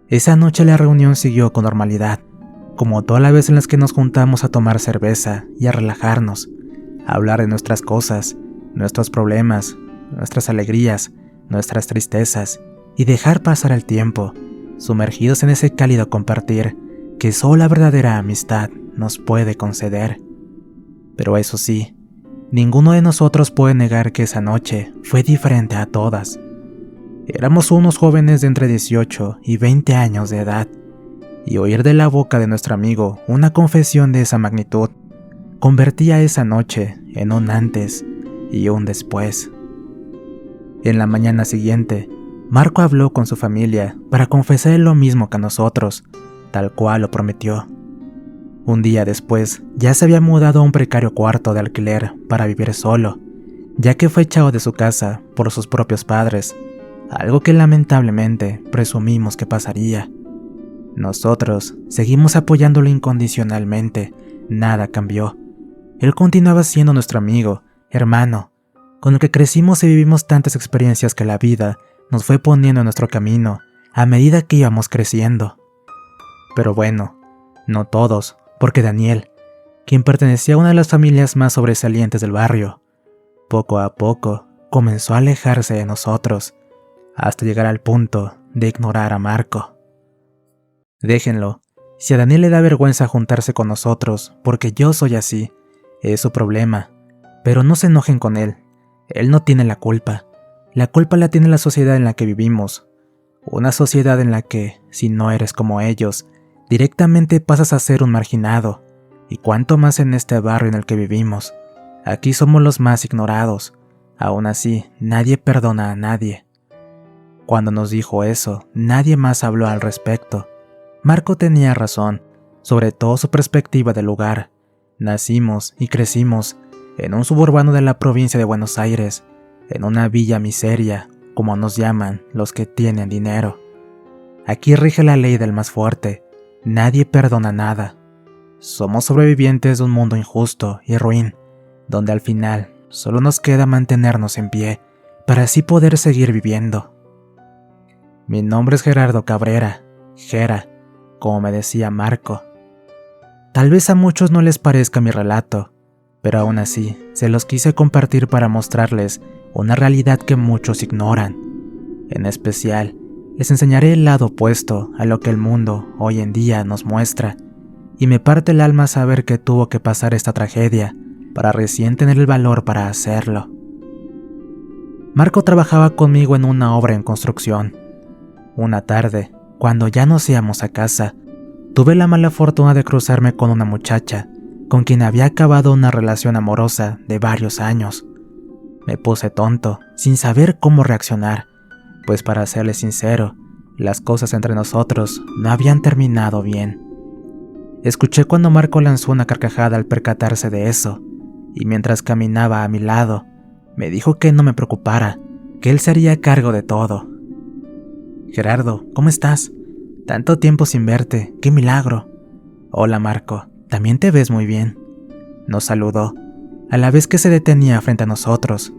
S2: Esa noche la reunión siguió con normalidad, como todas las veces en las que nos juntamos a tomar cerveza y a relajarnos, a hablar de nuestras cosas, nuestros problemas, nuestras alegrías, nuestras tristezas, y dejar pasar el tiempo, sumergidos en ese cálido compartir que solo la verdadera amistad nos puede conceder. Pero eso sí, ninguno de nosotros puede negar que esa noche fue diferente a todas. Éramos unos jóvenes de entre 18 y 20 años de edad, y oír de la boca de nuestro amigo una confesión de esa magnitud convertía esa noche en un antes y un después. En la mañana siguiente, Marco habló con su familia para confesar lo mismo que a nosotros, tal cual lo prometió. Un día después, ya se había mudado a un precario cuarto de alquiler para vivir solo, ya que fue echado de su casa por sus propios padres, algo que lamentablemente presumimos que pasaría. Nosotros seguimos apoyándolo incondicionalmente, nada cambió. Él continuaba siendo nuestro amigo, hermano, con el que crecimos y vivimos tantas experiencias que la vida nos fue poniendo en nuestro camino a medida que íbamos creciendo. Pero bueno, no todos, porque Daniel, quien pertenecía a una de las familias más sobresalientes del barrio, poco a poco comenzó a alejarse de nosotros, hasta llegar al punto de ignorar a Marco. Déjenlo, si a Daniel le da vergüenza juntarse con nosotros porque yo soy así, es su problema, pero no se enojen con él. Él no tiene la culpa la tiene la sociedad en la que vivimos, una sociedad en la que, si no eres como ellos, directamente pasas a ser un marginado, y cuanto más en este barrio en el que vivimos, aquí somos los más ignorados, aún así nadie perdona a nadie. Cuando nos dijo eso, nadie más habló al respecto. Marco tenía razón, sobre todo su perspectiva del lugar. Nacimos y crecimos en un suburbano de la provincia de Buenos Aires, en una villa miseria, como nos llaman los que tienen dinero. Aquí rige la ley del más fuerte, nadie perdona nada. Somos sobrevivientes de un mundo injusto y ruin, donde al final solo nos queda mantenernos en pie, para así poder seguir viviendo. Mi nombre es Gerardo Cabrera, Gera, como me decía Marco. Tal vez a muchos no les parezca mi relato, pero aún así se los quise compartir para mostrarles una realidad que muchos ignoran. En especial, les enseñaré el lado opuesto a lo que el mundo hoy en día nos muestra, y me parte el alma saber que tuvo que pasar esta tragedia para recién tener el valor para hacerlo. Marco trabajaba conmigo en una obra en construcción. Una tarde, cuando ya nos íbamos a casa, tuve la mala fortuna de cruzarme con una muchacha con quien había acabado una relación amorosa de varios años. Me puse tonto, sin saber cómo reaccionar, pues para serle sincero, las cosas entre nosotros no habían terminado bien. Escuché cuando Marco lanzó una carcajada al percatarse de eso, y mientras caminaba a mi lado, me dijo que no me preocupara, que él se haría cargo de todo. Gerardo, ¿cómo estás? Tanto tiempo sin verte, qué milagro. Hola Marco, también te ves muy bien. Nos saludó, a la vez que se detenía frente a nosotros.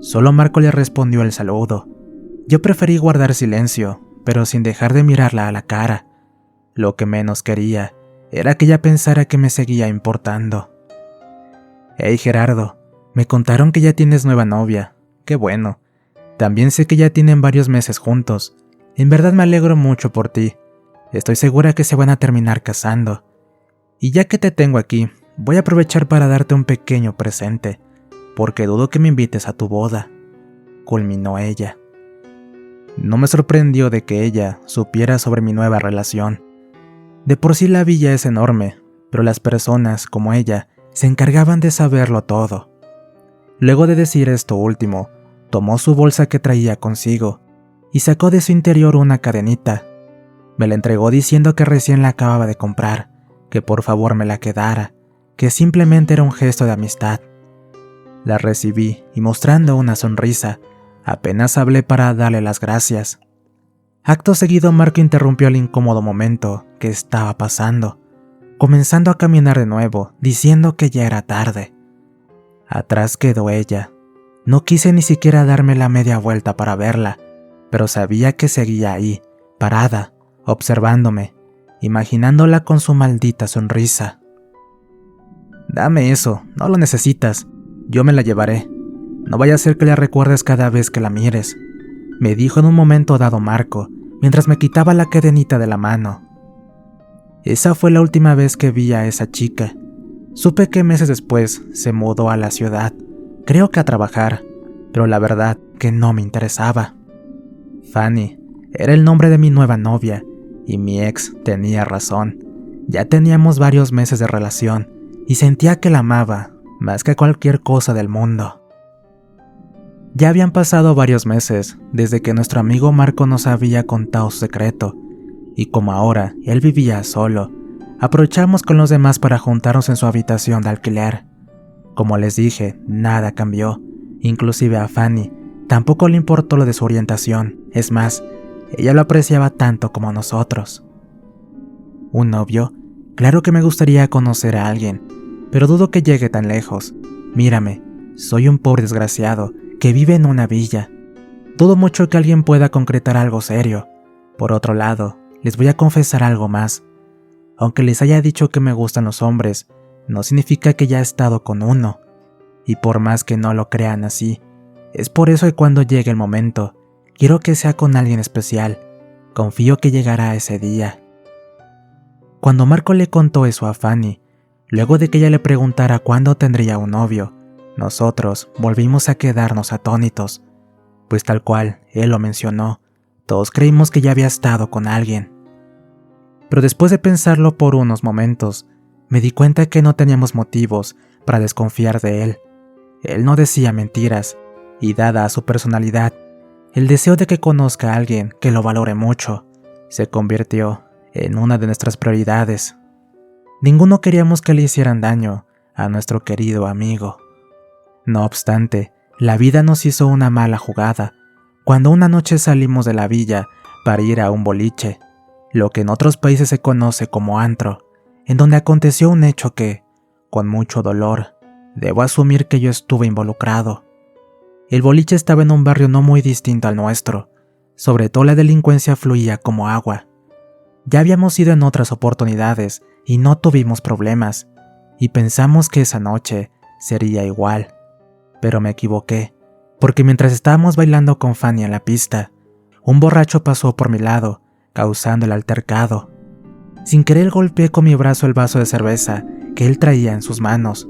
S2: Solo Marco le respondió el saludo. Yo preferí guardar silencio, pero sin dejar de mirarla a la cara. Lo que menos quería era que ella pensara que me seguía importando. Hey Gerardo, me contaron que ya tienes nueva novia. Qué bueno. También sé que ya tienen varios meses juntos. En verdad me alegro mucho por ti. Estoy segura que se van a terminar casando. Y ya que te tengo aquí, voy a aprovechar para darte un pequeño presente, porque dudo que me invites a tu boda, culminó ella. No me sorprendió de que ella supiera sobre mi nueva relación. De por sí la villa es enorme, pero las personas, como ella, se encargaban de saberlo todo. Luego de decir esto último, tomó su bolsa que traía consigo y sacó de su interior una cadenita. Me la entregó diciendo que recién la acababa de comprar, que por favor me la quedara, que simplemente era un gesto de amistad. La recibí y mostrando una sonrisa, apenas hablé para darle las gracias. Acto seguido Marco interrumpió el incómodo momento que estaba pasando, comenzando a caminar de nuevo, diciendo que ya era tarde. Atrás quedó ella. No quise ni siquiera darme la media vuelta para verla, pero sabía que seguía ahí, parada, observándome, imaginándola con su maldita sonrisa. Dame eso, no lo necesitas, yo me la llevaré. No vaya a ser que la recuerdes cada vez que la mires, me dijo en un momento dado Marco, mientras me quitaba la cadenita de la mano. Esa fue la última vez que vi a esa chica. Supe que meses después se mudó a la ciudad, creo que a trabajar, pero la verdad que no me interesaba. Fanny era el nombre de mi nueva novia, y mi ex tenía razón. Ya teníamos varios meses de relación, y sentía que la amaba, más que cualquier cosa del mundo. Ya habían pasado varios meses desde que nuestro amigo Marco nos había contado su secreto, y como ahora él vivía solo, aprovechamos con los demás para juntarnos en su habitación de alquiler. Como les dije, nada cambió, inclusive a Fanny tampoco le importó lo de su orientación, es más, ella lo apreciaba tanto como nosotros. ¿Un novio? Claro que me gustaría conocer a alguien, pero dudo que llegue tan lejos. Mírame, soy un pobre desgraciado que vive en una villa. Dudo mucho que alguien pueda concretar algo serio. Por otro lado, les voy a confesar algo más. Aunque les haya dicho que me gustan los hombres, no significa que ya he estado con uno. Y por más que no lo crean así, es por eso que cuando llegue el momento, quiero que sea con alguien especial. Confío que llegará ese día. Cuando Marco le contó eso a Fanny, luego de que ella le preguntara cuándo tendría un novio, nosotros volvimos a quedarnos atónitos, pues tal cual él lo mencionó, todos creímos que ya había estado con alguien. Pero después de pensarlo por unos momentos, me di cuenta que no teníamos motivos para desconfiar de él. Él no decía mentiras, y dada su personalidad, el deseo de que conozca a alguien que lo valore mucho, se convirtió en una de nuestras prioridades. Ninguno queríamos que le hicieran daño a nuestro querido amigo. No obstante, la vida nos hizo una mala jugada, cuando una noche salimos de la villa para ir a un boliche, lo que en otros países se conoce como antro, en donde aconteció un hecho que, con mucho dolor, debo asumir que yo estuve involucrado. El boliche estaba en un barrio no muy distinto al nuestro, sobre todo la delincuencia fluía como agua. Ya habíamos ido en otras oportunidades y no tuvimos problemas, y pensamos que esa noche sería igual. Pero me equivoqué, porque mientras estábamos bailando con Fanny en la pista, un borracho pasó por mi lado, causando el altercado. Sin querer golpeé con mi brazo el vaso de cerveza que él traía en sus manos.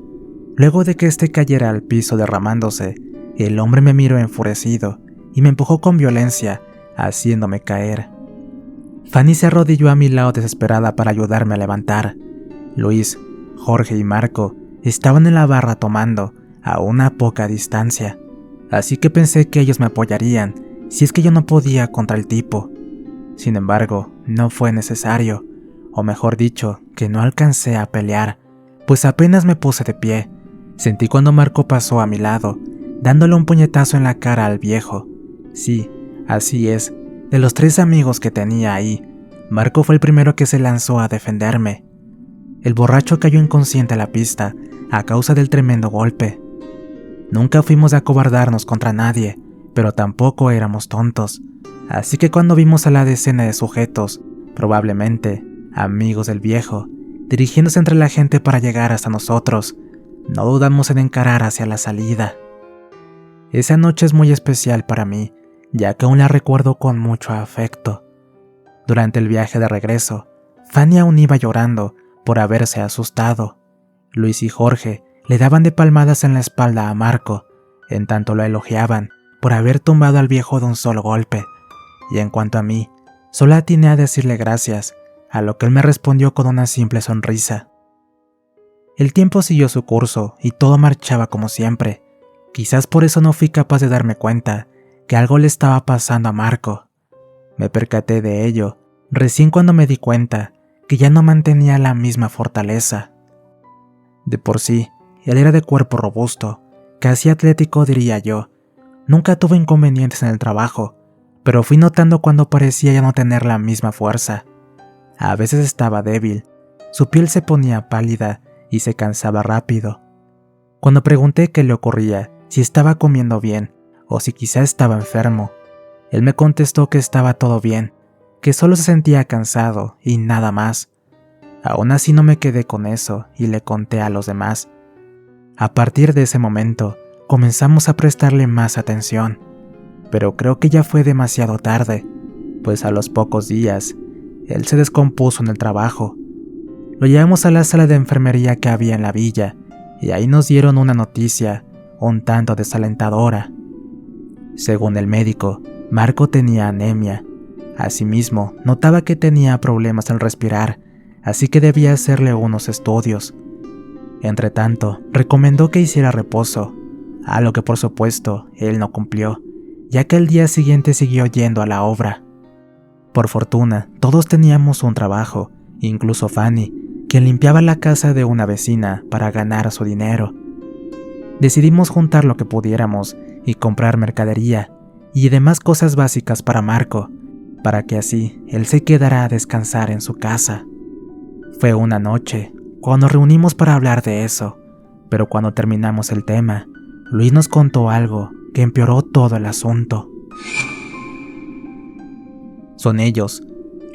S2: Luego de que este cayera al piso derramándose, el hombre me miró enfurecido y me empujó con violencia, haciéndome caer. Fanny se arrodilló a mi lado desesperada para ayudarme a levantar. Luis, Jorge y Marco estaban en la barra tomando, a una poca distancia, así que pensé que ellos me apoyarían si es que yo no podía contra el tipo. Sin embargo, no fue necesario, o mejor dicho, que no alcancé a pelear, pues apenas me puse de pie. Sentí cuando Marco pasó a mi lado, dándole un puñetazo en la cara al viejo. Sí, así es, de los 3 amigos que tenía ahí, Marco fue el primero que se lanzó a defenderme. El borracho cayó inconsciente a la pista a causa del tremendo golpe. Nunca fuimos a acobardarnos contra nadie, pero tampoco éramos tontos, así que cuando vimos a la decena de sujetos, probablemente amigos del viejo, dirigiéndose entre la gente para llegar hasta nosotros, no dudamos en encarar hacia la salida. Esa noche es muy especial para mí, ya que aún la recuerdo con mucho afecto. Durante el viaje de regreso, Fanny aún iba llorando por haberse asustado. Luis y Jorge le daban de palmadas en la espalda a Marco, en tanto lo elogiaban por haber tumbado al viejo de un solo golpe. Y en cuanto a mí, solo atiné a decirle gracias, a lo que él me respondió con una simple sonrisa. El tiempo siguió su curso y todo marchaba como siempre. Quizás por eso no fui capaz de darme cuenta que algo le estaba pasando a Marco. Me percaté de ello recién cuando me di cuenta que ya no mantenía la misma fortaleza. De por sí, él era de cuerpo robusto, casi atlético diría yo. Nunca tuve inconvenientes en el trabajo, pero fui notando cuando parecía ya no tener la misma fuerza. A veces estaba débil, su piel se ponía pálida y se cansaba rápido. Cuando pregunté qué le ocurría, si estaba comiendo bien o si quizá estaba enfermo, él me contestó que estaba todo bien, que solo se sentía cansado y nada más. Aún así no me quedé con eso y le conté a los demás. A partir de ese momento, comenzamos a prestarle más atención, pero creo que ya fue demasiado tarde, pues a los pocos días, él se descompuso en el trabajo. Lo llevamos a la sala de enfermería que había en la villa, y ahí nos dieron una noticia un tanto desalentadora. Según el médico, Marco tenía anemia. Asimismo, notaba que tenía problemas al respirar, así que debía hacerle unos estudios. Entretanto, recomendó que hiciera reposo, algo que por supuesto él no cumplió, ya que al día siguiente siguió yendo a la obra. Por fortuna, todos teníamos un trabajo, incluso Fanny, quien limpiaba la casa de una vecina para ganar su dinero. Decidimos juntar lo que pudiéramos y comprar mercadería y demás cosas básicas para Marco, para que así él se quedara a descansar en su casa. Fue una noche cuando nos reunimos para hablar de eso, pero cuando terminamos el tema, Luis nos contó algo que empeoró todo el asunto. Son ellos,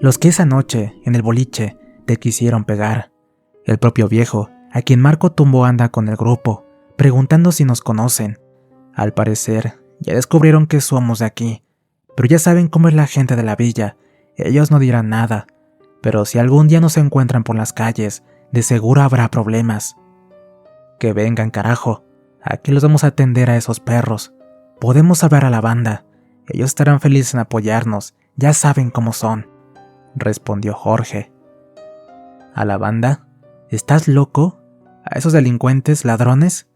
S2: los que esa noche, en el boliche, te quisieron pegar. El propio viejo, a quien Marco tumbó, anda con el grupo, preguntando si nos conocen. Al parecer, ya descubrieron que somos de aquí, pero ya saben cómo es la gente de la villa, ellos no dirán nada, pero si algún día nos encuentran por las calles, de seguro habrá problemas. Que vengan, carajo, aquí los vamos a atender a esos perros. Podemos hablar a la banda, ellos estarán felices en apoyarnos, ya saben cómo son, respondió Jorge. ¿A la banda? ¿Estás loco? ¿A esos delincuentes, ladrones?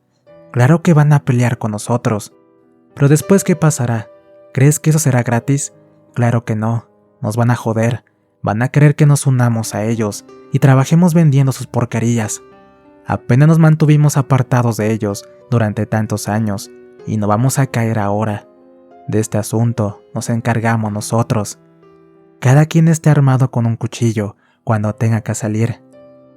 S2: Claro que van a pelear con nosotros. Pero después, ¿qué pasará? ¿Crees que eso será gratis? Claro que no, nos van a joder, van a querer que nos unamos a ellos y trabajemos vendiendo sus porquerías. Apenas nos mantuvimos apartados de ellos durante tantos años y no vamos a caer ahora. De este asunto nos encargamos nosotros. Cada quien esté armado con un cuchillo cuando tenga que salir.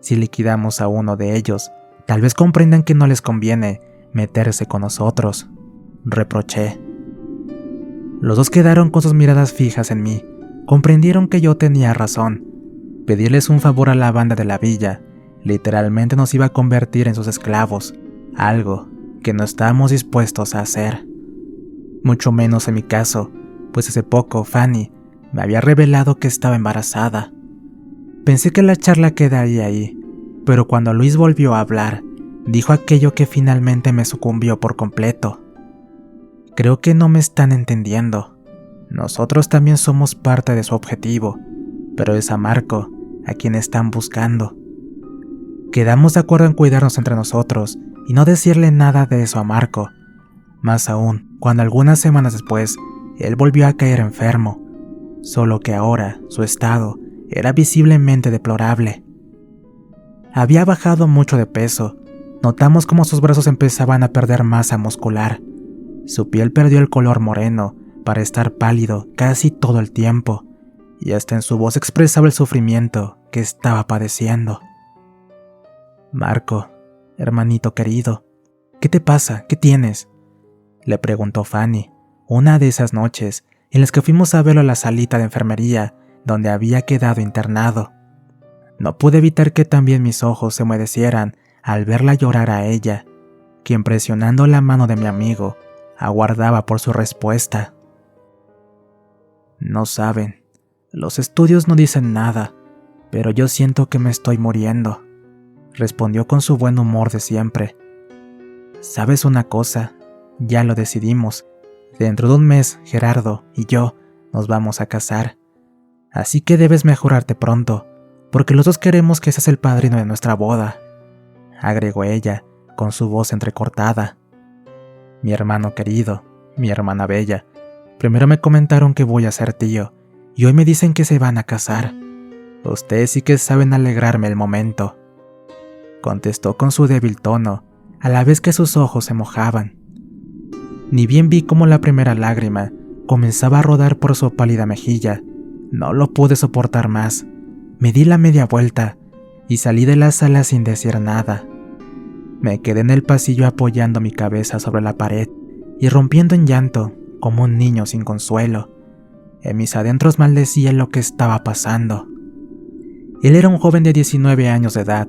S2: Si liquidamos a uno de ellos, tal vez comprendan que no les conviene meterse con nosotros, reproché. Los dos quedaron con sus miradas fijas en mí. Comprendieron que yo tenía razón. Pedirles un favor a la banda de la villa literalmente nos iba a convertir en sus esclavos, algo que no estábamos dispuestos a hacer. Mucho menos en mi caso, pues hace poco Fanny me había revelado que estaba embarazada. Pensé que la charla quedaría ahí, pero cuando Luis volvió a hablar, Dijo aquello que finalmente me sucumbió por completo. Creo que no me están entendiendo. Nosotros también somos parte de su objetivo, pero es a Marco a quien están buscando. Quedamos de acuerdo en cuidarnos entre nosotros y no decirle nada de eso a Marco. Más aún, cuando algunas semanas después, él volvió a caer enfermo, solo que ahora su estado era visiblemente deplorable. Había bajado mucho de peso, notamos cómo sus brazos empezaban a perder masa muscular. Su piel perdió el color moreno para estar pálido casi todo el tiempo, y hasta en su voz expresaba el sufrimiento que estaba padeciendo. Marco, hermanito querido, ¿qué te pasa? ¿Qué tienes?, le preguntó Fanny, una de esas noches en las que fuimos a verlo a la salita de enfermería donde había quedado internado. No pude evitar que también mis ojos se humedecieran al verla llorar a ella, quien presionando la mano de mi amigo, aguardaba por su respuesta. No saben, los estudios no dicen nada, pero yo siento que me estoy muriendo, respondió con su buen humor de siempre. ¿Sabes una cosa? Ya lo decidimos. Dentro de un mes, Gerardo y yo nos vamos a casar. Así que debes mejorarte pronto, porque los dos queremos que seas el padrino de nuestra boda, agregó ella, con su voz entrecortada. Mi hermano querido, mi hermana bella, primero me comentaron que voy a ser tío, y hoy me dicen que se van a casar. Ustedes sí que saben alegrarme el momento, contestó con su débil tono, a la vez que sus ojos se mojaban. Ni bien vi cómo la primera lágrima comenzaba a rodar por su pálida mejilla. No lo pude soportar más. Me di la media vuelta y salí de la sala sin decir nada. Me quedé en el pasillo apoyando mi cabeza sobre la pared y rompiendo en llanto como un niño sin consuelo. En mis adentros maldecía lo que estaba pasando. Él era un joven de 19 años de edad,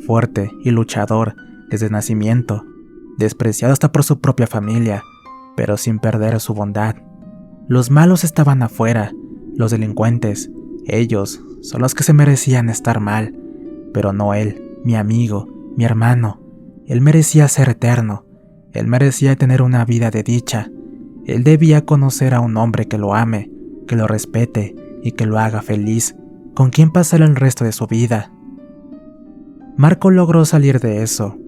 S2: fuerte y luchador desde nacimiento, despreciado hasta por su propia familia, pero sin perder su bondad. Los malos estaban afuera, los delincuentes, ellos son los que se merecían estar mal, pero no él, mi amigo, mi hermano. Él merecía ser eterno, él merecía tener una vida de dicha, él debía conocer a un hombre que lo ame, que lo respete y que lo haga feliz, con quien pasar el resto de su vida. Marco logró salir de eso,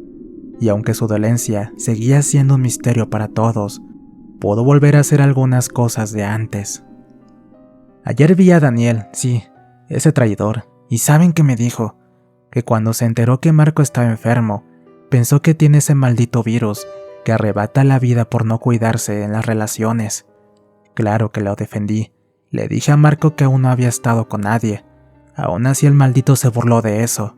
S2: y aunque su dolencia seguía siendo un misterio para todos, pudo volver a hacer algunas cosas de antes. Ayer vi a Daniel, sí, ese traidor, y ¿saben qué me dijo? Que cuando se enteró que Marco estaba enfermo, pensó que tiene ese maldito virus que arrebata la vida por no cuidarse en las relaciones. Claro que lo defendí, le dije a Marco que aún no había estado con nadie, aún así el maldito se burló de eso,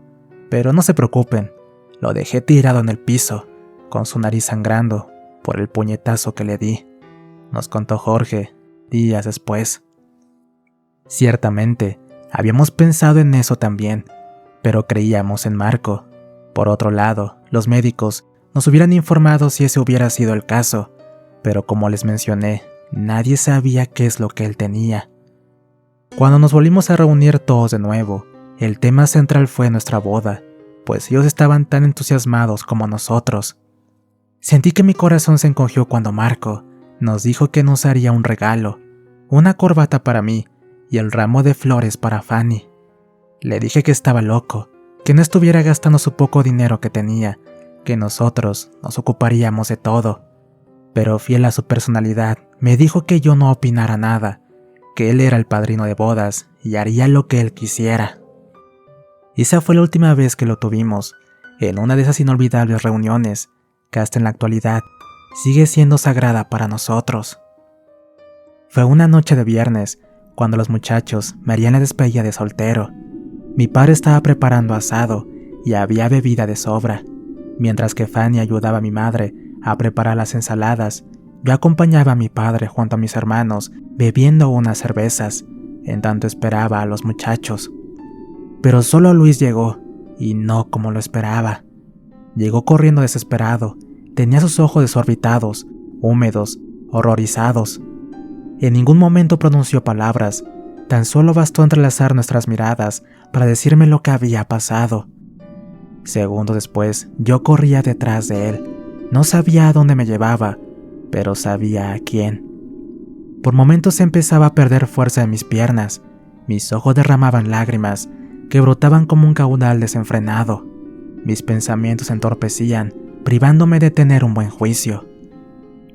S2: pero no se preocupen, lo dejé tirado en el piso, con su nariz sangrando por el puñetazo que le di, nos contó Jorge días después. Ciertamente, habíamos pensado en eso también, pero creíamos en Marco. Por otro lado, los médicos nos hubieran informado si ese hubiera sido el caso, pero como les mencioné, nadie sabía qué es lo que él tenía. Cuando nos volvimos a reunir todos de nuevo, el tema central fue nuestra boda, pues ellos estaban tan entusiasmados como nosotros. Sentí que mi corazón se encogió cuando Marco nos dijo que nos haría un regalo, una corbata para mí y el ramo de flores para Fanny. Le dije que estaba loco, que no estuviera gastando su poco dinero que tenía, que nosotros nos ocuparíamos de todo. Pero fiel a su personalidad, me dijo que yo no opinara nada, que él era el padrino de bodas y haría lo que él quisiera. Esa fue la última vez que lo tuvimos, en una de esas inolvidables reuniones, que hasta en la actualidad sigue siendo sagrada para nosotros. Fue una noche de viernes, cuando los muchachos me harían la despedida de soltero. Mi padre estaba preparando asado y había bebida de sobra. Mientras que Fanny ayudaba a mi madre a preparar las ensaladas, yo acompañaba a mi padre junto a mis hermanos bebiendo unas cervezas, en tanto esperaba a los muchachos. Pero solo Luis llegó, y no como lo esperaba. Llegó corriendo desesperado, tenía sus ojos desorbitados, húmedos, horrorizados. En ningún momento pronunció palabras, tan solo bastó entrelazar nuestras miradas para decirme lo que había pasado. Segundos después, yo corría detrás de él. No sabía a dónde me llevaba, pero sabía a quién. Por momentos empezaba a perder fuerza en mis piernas. Mis ojos derramaban lágrimas que brotaban como un caudal desenfrenado. Mis pensamientos se entorpecían, privándome de tener un buen juicio.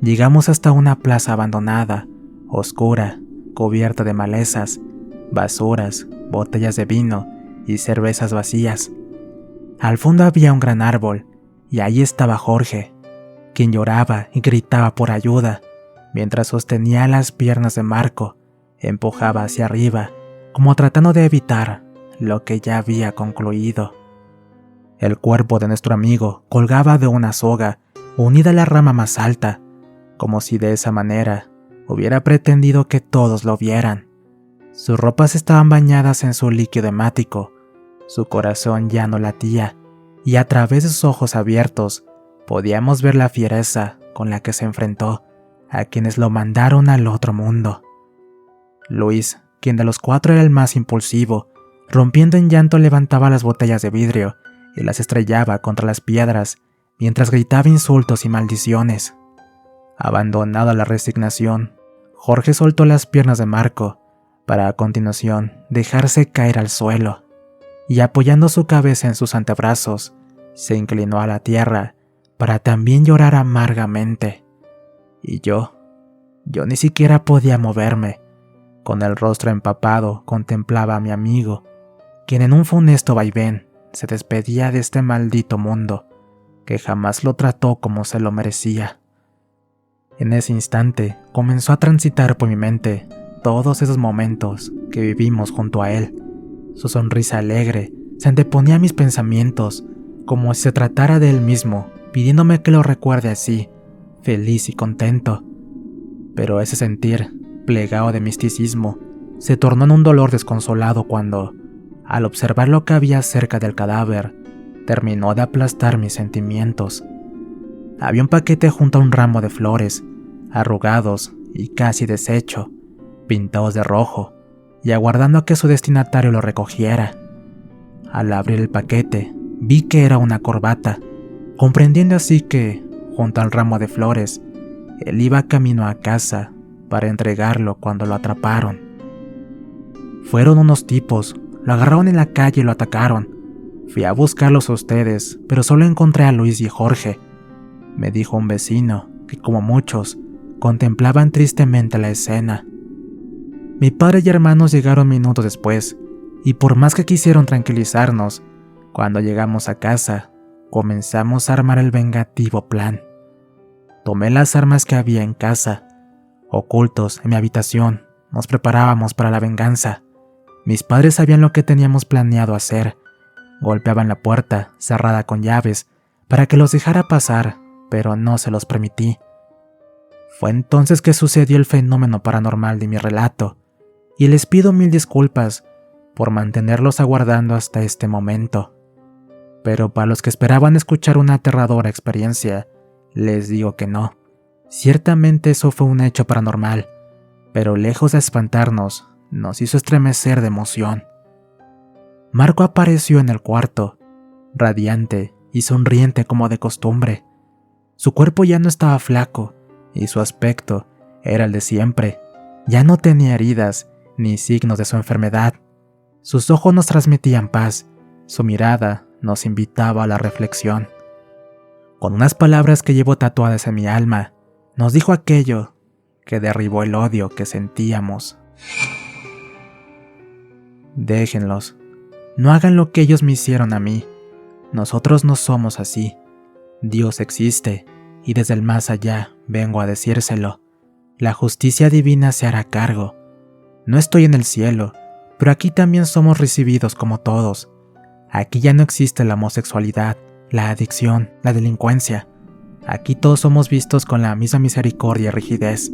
S2: Llegamos hasta una plaza abandonada, oscura, cubierta de malezas, basuras, botellas de vino y cervezas vacías. Al fondo había un gran árbol, y ahí estaba Jorge, quien lloraba y gritaba por ayuda, mientras sostenía las piernas de Marco, empujaba hacia arriba, como tratando de evitar lo que ya había concluido. El cuerpo de nuestro amigo colgaba de una soga, unida a la rama más alta, como si de esa manera hubiera pretendido que todos lo vieran. Sus ropas estaban bañadas en su líquido hemático, su corazón ya no latía, y a través de sus ojos abiertos podíamos ver la fiereza con la que se enfrentó a quienes lo mandaron al otro mundo. Luis, quien de los cuatro era el más impulsivo, rompiendo en llanto levantaba las botellas de vidrio y las estrellaba contra las piedras mientras gritaba insultos y maldiciones. Abandonado a la resignación, Jorge soltó las piernas de Marco para a continuación dejarse caer al suelo y apoyando su cabeza en sus antebrazos, se inclinó a la tierra para también llorar amargamente. Y yo ni siquiera podía moverme. Con el rostro empapado contemplaba a mi amigo, quien en un funesto vaivén se despedía de este maldito mundo que jamás lo trató como se lo merecía. En ese instante comenzó a transitar por mi mente todos esos momentos que vivimos junto a él. Su sonrisa alegre se anteponía a mis pensamientos, como si se tratara de él mismo, pidiéndome que lo recuerde así, feliz y contento. Pero ese sentir, plegado de misticismo, se tornó en un dolor desconsolado cuando, al observar lo que había cerca del cadáver, terminó de aplastar mis sentimientos. Había un paquete junto a un ramo de flores, arrugados y casi deshecho, pintados de rojo, y aguardando a que su destinatario lo recogiera. Al abrir el paquete, vi que era una corbata, comprendiendo así que, junto al ramo de flores, él iba camino a casa para entregarlo cuando lo atraparon. Fueron unos tipos, lo agarraron en la calle y lo atacaron. Fui a buscarlos a ustedes, pero solo encontré a Luis y Jorge, me dijo un vecino que, como muchos, contemplaban tristemente la escena. Mi padre y hermanos llegaron minutos después, y por más que quisieron tranquilizarnos, cuando llegamos a casa, comenzamos a armar el vengativo plan. Tomé las armas que había en casa. Ocultos en mi habitación, nos preparábamos para la venganza. Mis padres sabían lo que teníamos planeado hacer. Golpeaban la puerta, cerrada con llaves, para que los dejara pasar, pero no se los permití. Fue entonces que sucedió el fenómeno paranormal de mi relato, y les pido mil disculpas por mantenerlos aguardando hasta este momento. Pero para los que esperaban escuchar una aterradora experiencia, les digo que no. Ciertamente eso fue un hecho paranormal, pero lejos de espantarnos, nos hizo estremecer de emoción. Marco apareció en el cuarto, radiante y sonriente como de costumbre. Su cuerpo ya no estaba flaco, y su aspecto era el de siempre. Ya no tenía heridas ni signos de su enfermedad. Sus ojos nos transmitían paz, su mirada nos invitaba a la reflexión. Con unas palabras que llevo tatuadas en mi alma, nos dijo aquello que derribó el odio que sentíamos. Déjenlos, no hagan lo que ellos me hicieron a mí. Nosotros no somos así. Dios existe, y desde el más allá vengo a decírselo. La justicia divina se hará cargo. No estoy en el cielo, pero aquí también somos recibidos como todos. Aquí ya no existe la homosexualidad, la adicción, la delincuencia. Aquí todos somos vistos con la misma misericordia y rigidez.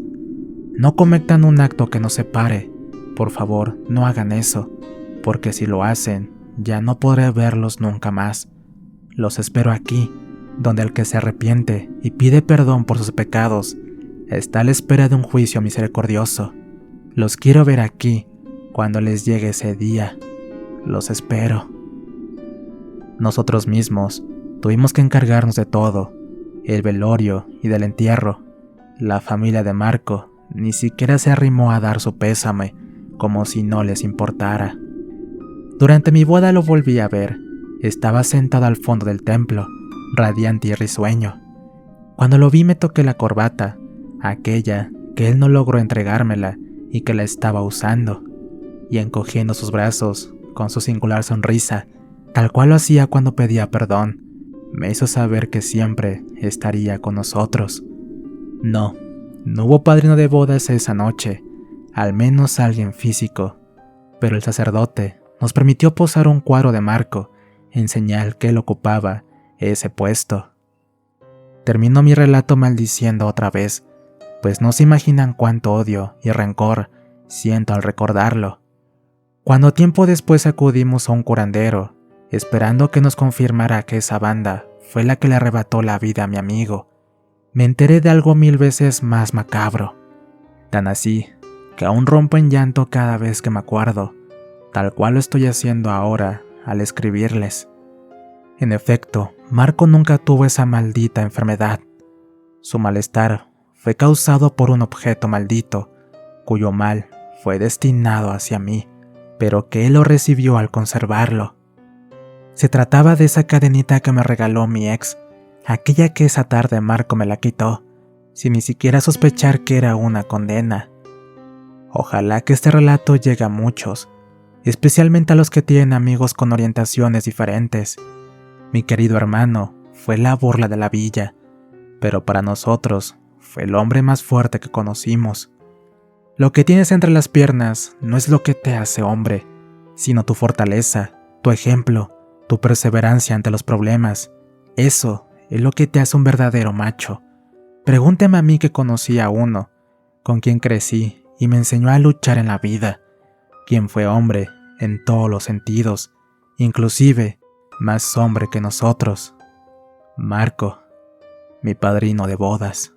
S2: No cometan un acto que nos separe. Por favor, no hagan eso, porque si lo hacen, ya no podré verlos nunca más. Los espero aquí, donde el que se arrepiente y pide perdón por sus pecados está a la espera de un juicio misericordioso. Los quiero ver aquí cuando les llegue ese día. Los espero. Nosotros mismos tuvimos que encargarnos de todo, el velorio y del entierro. La familia de Marco ni siquiera se arrimó a dar su pésame, como si no les importara. Durante mi boda lo volví a ver. Estaba sentado al fondo del templo, radiante y risueño. Cuando lo vi me toqué la corbata, aquella que él no logró entregármela y que la estaba usando, y encogiendo sus brazos, con su singular sonrisa, tal cual lo hacía cuando pedía perdón, me hizo saber que siempre estaría con nosotros. No hubo padrino de bodas esa noche, al menos alguien físico, pero el sacerdote nos permitió posar un cuadro de Marco, en señal que él ocupaba ese puesto. Termino mi relato maldiciendo otra vez, pues no se imaginan cuánto odio y rencor siento al recordarlo. Cuando tiempo después acudimos a un curandero, esperando que nos confirmara que esa banda fue la que le arrebató la vida a mi amigo, me enteré de algo 1000 veces más macabro. Tan así, que aún rompo en llanto cada vez que me acuerdo, tal cual lo estoy haciendo ahora al escribirles. En efecto, Marco nunca tuvo esa maldita enfermedad. Su malestar fue causado por un objeto maldito, cuyo mal fue destinado hacia mí, pero que él lo recibió al conservarlo. Se trataba de esa cadenita que me regaló mi ex, aquella que esa tarde Marco me la quitó, sin ni siquiera sospechar que era una condena. Ojalá que este relato llegue a muchos, especialmente a los que tienen amigos con orientaciones diferentes. Mi querido hermano fue la burla de la villa, pero para nosotros fue el hombre más fuerte que conocimos. Lo que tienes entre las piernas no es lo que te hace hombre, sino tu fortaleza, tu ejemplo, tu perseverancia ante los problemas. Eso es lo que te hace un verdadero macho. Pregúntame a mí que conocí a uno, con quien crecí y me enseñó a luchar en la vida, quien fue hombre en todos los sentidos, inclusive más hombre que nosotros. Marco, mi padrino de bodas.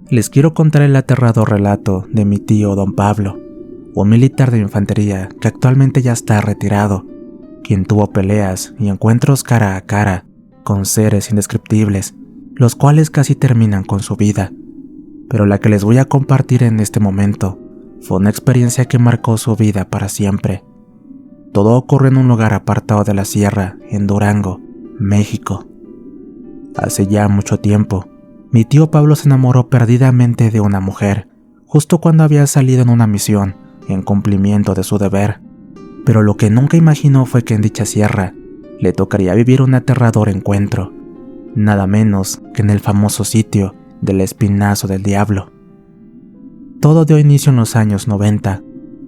S2: Les quiero contar el aterrador relato de mi tío Don Pablo, un militar de infantería que actualmente ya está retirado, quien tuvo peleas y encuentros cara a cara con seres indescriptibles, los cuales casi terminan con su vida. Pero la que les voy a compartir en este momento fue una experiencia que marcó su vida para siempre. Todo ocurrió en un lugar apartado de la sierra, en Durango, México. Hace ya mucho tiempo, mi tío Pablo se enamoró perdidamente de una mujer, justo cuando había salido en una misión, en cumplimiento de su deber. Pero lo que nunca imaginó fue que en dicha sierra le tocaría vivir un aterrador encuentro, nada menos que en el famoso sitio del Espinazo del Diablo. Todo dio inicio en los años 90.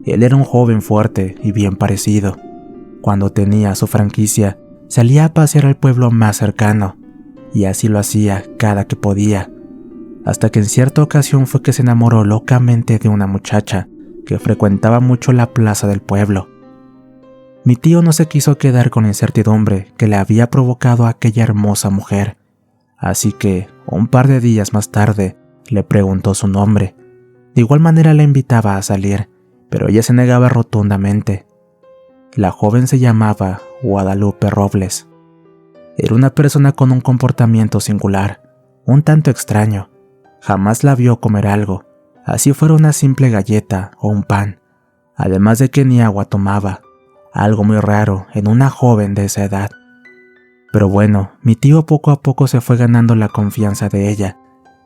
S2: Él era un joven fuerte y bien parecido. Cuando tenía su franquicia, salía a pasear al pueblo más cercano, y así lo hacía cada que podía, hasta que en cierta ocasión fue que se enamoró locamente de una muchacha que frecuentaba mucho la plaza del pueblo. Mi tío no se quiso quedar con la incertidumbre que le había provocado a aquella hermosa mujer, así que, un par de días más tarde, le preguntó su nombre. De igual manera la invitaba a salir, pero ella se negaba rotundamente. La joven se llamaba Guadalupe Robles. Era una persona con un comportamiento singular, un tanto extraño. Jamás la vio comer algo, así fuera una simple galleta o un pan, además de que ni agua tomaba, algo muy raro en una joven de esa edad. Pero bueno, mi tío poco a poco se fue ganando la confianza de ella,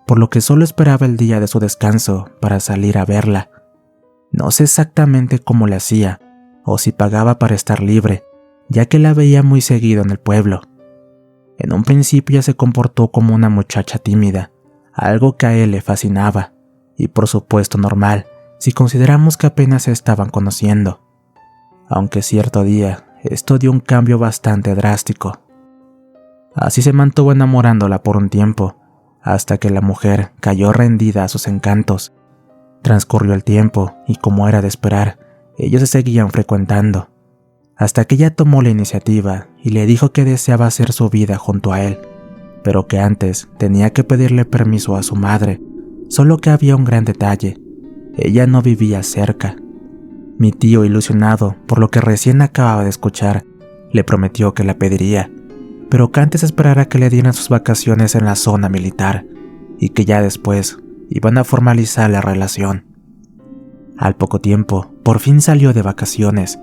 S2: por lo que solo esperaba el día de su descanso para salir a verla. No sé exactamente cómo le hacía, o si pagaba para estar libre, ya que la veía muy seguido en el pueblo. En un principio ella se comportó como una muchacha tímida, algo que a él le fascinaba, y por supuesto normal, si consideramos que apenas se estaban conociendo. Aunque cierto día, esto dio un cambio bastante drástico. Así se mantuvo enamorándola por un tiempo, hasta que la mujer cayó rendida a sus encantos. Transcurrió el tiempo y, como era de esperar, ellos se seguían frecuentando, hasta que ella tomó la iniciativa y le dijo que deseaba hacer su vida junto a él, pero que antes tenía que pedirle permiso a su madre, solo que había un gran detalle: ella no vivía cerca. Mi tío, ilusionado por lo que recién acababa de escuchar, le prometió que la pediría, pero que antes esperara que le dieran sus vacaciones en la zona militar y que ya después iban a formalizar la relación. Al poco tiempo, por fin salió de vacaciones.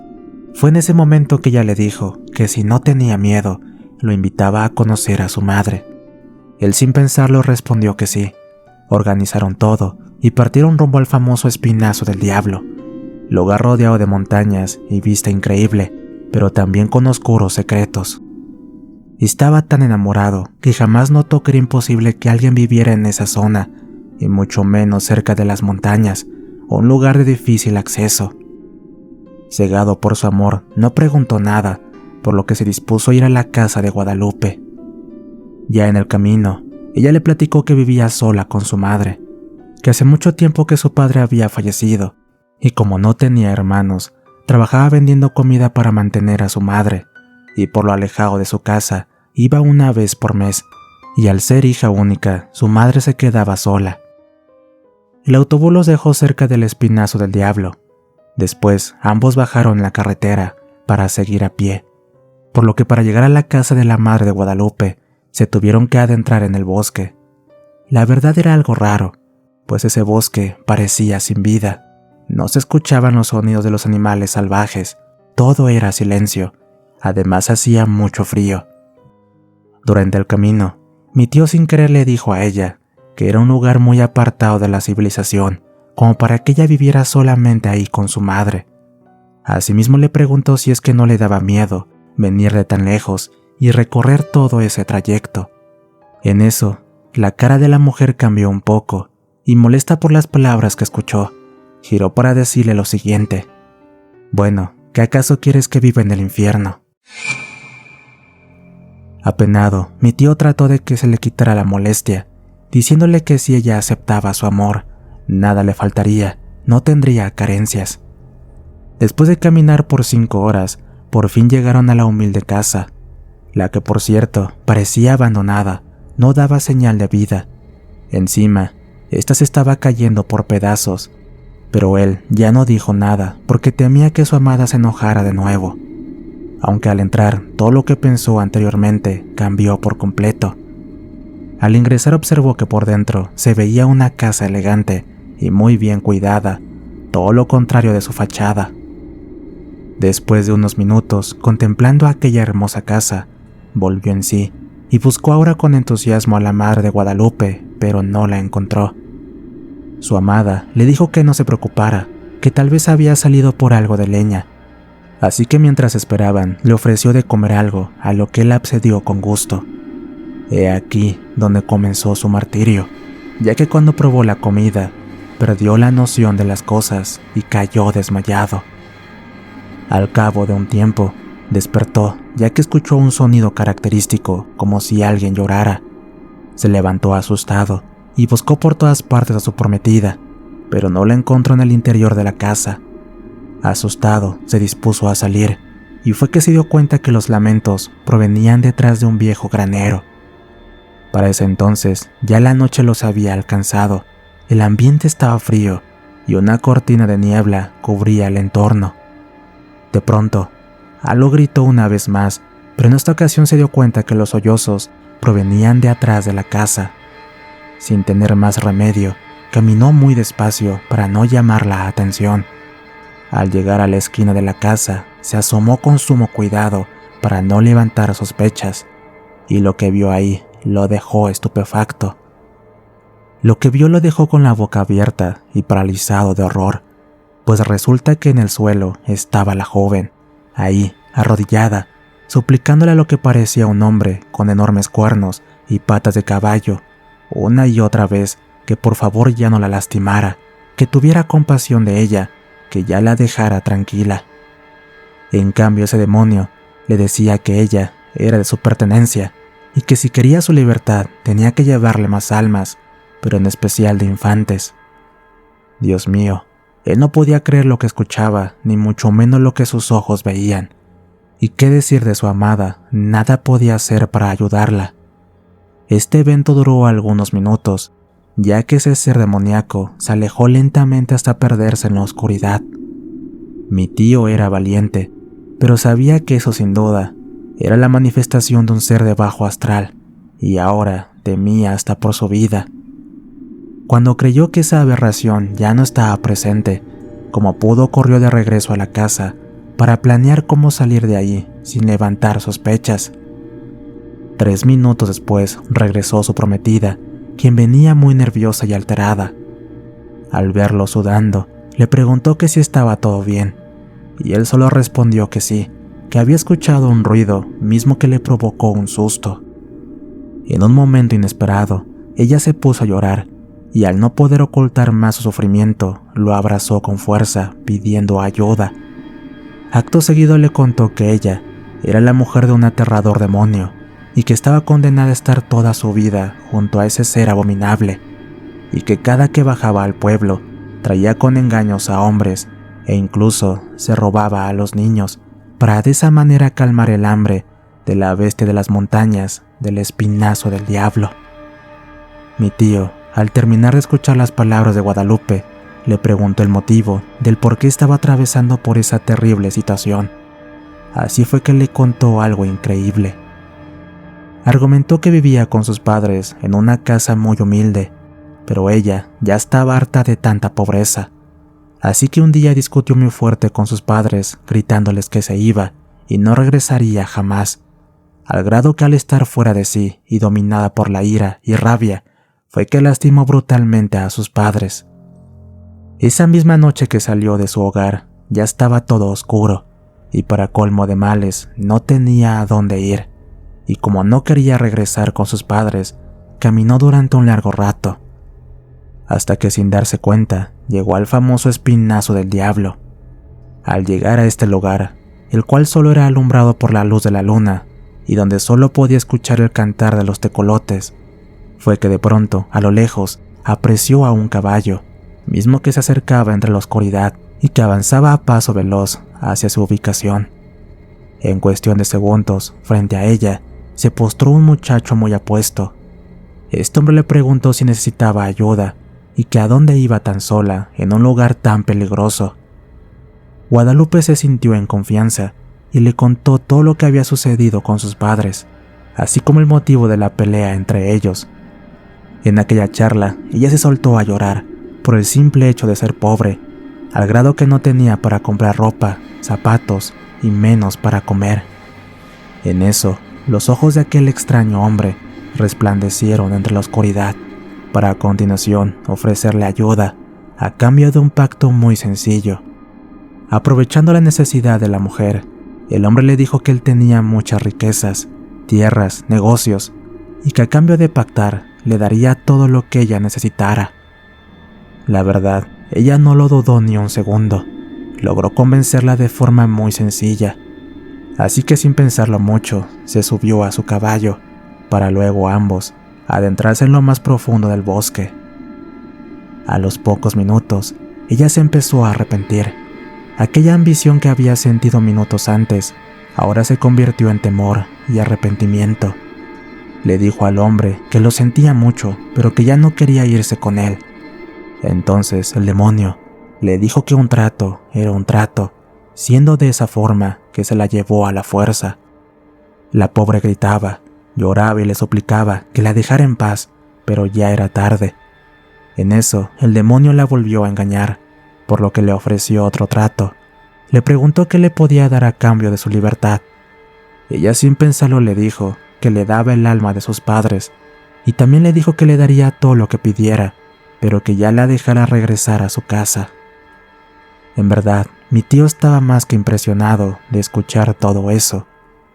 S2: Fue en ese momento que ella le dijo que si no tenía miedo, lo invitaba a conocer a su madre. Él sin pensarlo respondió que sí. Organizaron todo y partieron rumbo al famoso Espinazo del Diablo, lugar rodeado de montañas y vista increíble, pero también con oscuros secretos. Estaba tan enamorado que jamás notó que era imposible que alguien viviera en esa zona, y mucho menos cerca de las montañas, un lugar de difícil acceso. Cegado por su amor, no preguntó nada, por lo que se dispuso a ir a la casa de Guadalupe. Ya en el camino, ella le platicó que vivía sola con su madre, que hace mucho tiempo que su padre había fallecido, y como no tenía hermanos, trabajaba vendiendo comida para mantener a su madre, y por lo alejado de su casa, iba una vez por mes, y al ser hija única, su madre se quedaba sola. El autobús los dejó cerca del Espinazo del Diablo. Después, ambos bajaron la carretera para seguir a pie, por lo que para llegar a la casa de la madre de Guadalupe, se tuvieron que adentrar en el bosque. La verdad era algo raro, pues ese bosque parecía sin vida. No se escuchaban los sonidos de los animales salvajes, todo era silencio, además hacía mucho frío. Durante el camino, mi tío sin querer le dijo a ella que era un lugar muy apartado de la civilización, como para que ella viviera solamente ahí con su madre. Asimismo le preguntó si es que no le daba miedo venir de tan lejos y recorrer todo ese trayecto. En eso, la cara de la mujer cambió un poco, y molesta por las palabras que escuchó, giró para decirle lo siguiente: «Bueno, ¿qué acaso quieres que viva en el infierno?». Apenado, mi tío trató de que se le quitara la molestia, diciéndole que si ella aceptaba su amor, nada le faltaría, no tendría carencias. Después de caminar por 5 horas, por fin llegaron a la humilde casa, la que por cierto parecía abandonada, no daba señal de vida. Encima, ésta se estaba cayendo por pedazos, pero él ya no dijo nada porque temía que su amada se enojara de nuevo. Aunque al entrar, todo lo que pensó anteriormente cambió por completo. Al ingresar observó que por dentro se veía una casa elegante y muy bien cuidada, todo lo contrario de su fachada. Después de unos minutos, contemplando aquella hermosa casa, volvió en sí y buscó ahora con entusiasmo a la madre de Guadalupe, pero no la encontró. Su amada le dijo que no se preocupara, que tal vez había salido por algo de leña. Así que mientras esperaban, le ofreció de comer algo, a lo que él accedió con gusto. He aquí donde comenzó su martirio, ya que cuando probó la comida, perdió la noción de las cosas y cayó desmayado. Al cabo de un tiempo, despertó, ya que escuchó un sonido característico, como si alguien llorara. Se levantó asustado y buscó por todas partes a su prometida, pero no la encontró en el interior de la casa. Asustado, se dispuso a salir, y fue que se dio cuenta que los lamentos provenían detrás de un viejo granero. Para ese entonces, ya la noche los había alcanzado, el ambiente estaba frío, y una cortina de niebla cubría el entorno. De pronto, algo gritó una vez más, pero en esta ocasión se dio cuenta que los sollozos provenían de atrás de la casa. Sin tener más remedio, caminó muy despacio para no llamar la atención. Al llegar a la esquina de la casa, se asomó con sumo cuidado para no levantar sospechas, y lo que vio ahí lo dejó estupefacto. Lo que vio lo dejó con la boca abierta y paralizado de horror, pues resulta que en el suelo estaba la joven, ahí, arrodillada, suplicándole a lo que parecía un hombre con enormes cuernos y patas de caballo, una y otra vez que por favor ya no la lastimara, que tuviera compasión de ella, que ya la dejara tranquila. En cambio ese demonio le decía que ella era de su pertenencia y que si quería su libertad tenía que llevarle más almas, pero en especial de infantes. Dios mío, él no podía creer lo que escuchaba, ni mucho menos lo que sus ojos veían. ¿Y qué decir de su amada? Nada podía hacer para ayudarla. Este evento duró algunos minutos, ya que ese ser demoníaco se alejó lentamente hasta perderse en la oscuridad. Mi tío era valiente, pero sabía que eso sin duda era la manifestación de un ser de bajo astral, y ahora temía hasta por su vida. Cuando creyó que esa aberración ya no estaba presente, como pudo corrió de regreso a la casa para planear cómo salir de ahí sin levantar sospechas. 3 minutos después regresó su prometida, quien venía muy nerviosa y alterada. Al verlo sudando, le preguntó que si estaba todo bien, y él solo respondió que sí, que había escuchado un ruido, mismo que le provocó un susto. En un momento inesperado, ella se puso a llorar, y al no poder ocultar más su sufrimiento, lo abrazó con fuerza, pidiendo ayuda. Acto seguido le contó que ella era la mujer de un aterrador demonio, y que estaba condenada a estar toda su vida junto a ese ser abominable, y que cada que bajaba al pueblo, traía con engaños a hombres, e incluso se robaba a los niños, para de esa manera calmar el hambre de la bestia de las montañas, del espinazo del diablo. Mi tío, al terminar de escuchar las palabras de Guadalupe, le preguntó el motivo del por qué estaba atravesando por esa terrible situación. Así fue que le contó algo increíble. Argumentó que vivía con sus padres en una casa muy humilde, pero ella ya estaba harta de tanta pobreza. Así que un día discutió muy fuerte con sus padres, gritándoles que se iba y no regresaría jamás, al grado que al estar fuera de sí y dominada por la ira y rabia, fue que lastimó brutalmente a sus padres. Esa misma noche que salió de su hogar, ya estaba todo oscuro, y para colmo de males, no tenía a dónde ir, y como no quería regresar con sus padres, caminó durante un largo rato, hasta que sin darse cuenta, llegó al famoso espinazo del diablo. Al llegar a este lugar, el cual solo era alumbrado por la luz de la luna, y donde solo podía escuchar el cantar de los tecolotes, fue que de pronto, a lo lejos, apreció a un caballo, mismo que se acercaba entre la oscuridad y que avanzaba a paso veloz hacia su ubicación. En cuestión de segundos, frente a ella, se postró un muchacho muy apuesto. Este hombre le preguntó si necesitaba ayuda y que a dónde iba tan sola en un lugar tan peligroso. Guadalupe se sintió en confianza y le contó todo lo que había sucedido con sus padres, así como el motivo de la pelea entre ellos. En aquella charla, ella se soltó a llorar por el simple hecho de ser pobre, al grado que no tenía para comprar ropa, zapatos y menos para comer. En eso, los ojos de aquel extraño hombre resplandecieron entre la oscuridad, para a continuación ofrecerle ayuda a cambio de un pacto muy sencillo. Aprovechando la necesidad de la mujer, el hombre le dijo que él tenía muchas riquezas, tierras, negocios, y que a cambio de pactar le daría todo lo que ella necesitara. La verdad, ella no lo dudó ni un segundo. Logró convencerla de forma muy sencilla. Así que sin pensarlo mucho, se subió a su caballo, para luego ambos adentrarse en lo más profundo del bosque. A los pocos minutos, ella se empezó a arrepentir. Aquella ambición que había sentido minutos antes, ahora se convirtió en temor y arrepentimiento. Le dijo al hombre que lo sentía mucho, pero que ya no quería irse con él. Entonces el demonio le dijo que un trato era un trato, siendo de esa forma que se la llevó a la fuerza. La pobre gritaba, lloraba y le suplicaba que la dejara en paz, pero ya era tarde. En eso, el demonio la volvió a engañar, por lo que le ofreció otro trato. Le preguntó qué le podía dar a cambio de su libertad. Ella sin pensarlo le dijo que le daba el alma de sus padres, y también le dijo que le daría todo lo que pidiera, pero que ya la dejara regresar a su casa. En verdad, mi tío estaba más que impresionado de escuchar todo eso,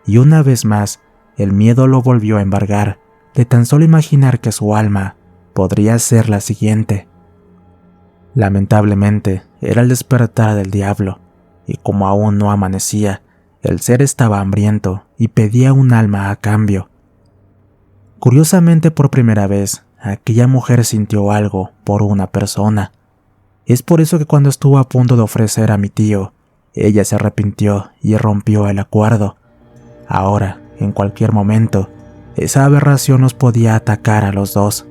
S2: y una vez más, el miedo lo volvió a embargar, de tan solo imaginar que su alma podría ser la siguiente. Lamentablemente, era el despertar del diablo, y como aún no amanecía, el ser estaba hambriento y pedía un alma a cambio. Curiosamente, por primera vez, aquella mujer sintió algo por una persona. Es por eso que cuando estuvo a punto de ofrecer a mi tío, ella se arrepintió y rompió el acuerdo. Ahora, en cualquier momento, esa aberración los podía atacar a los dos.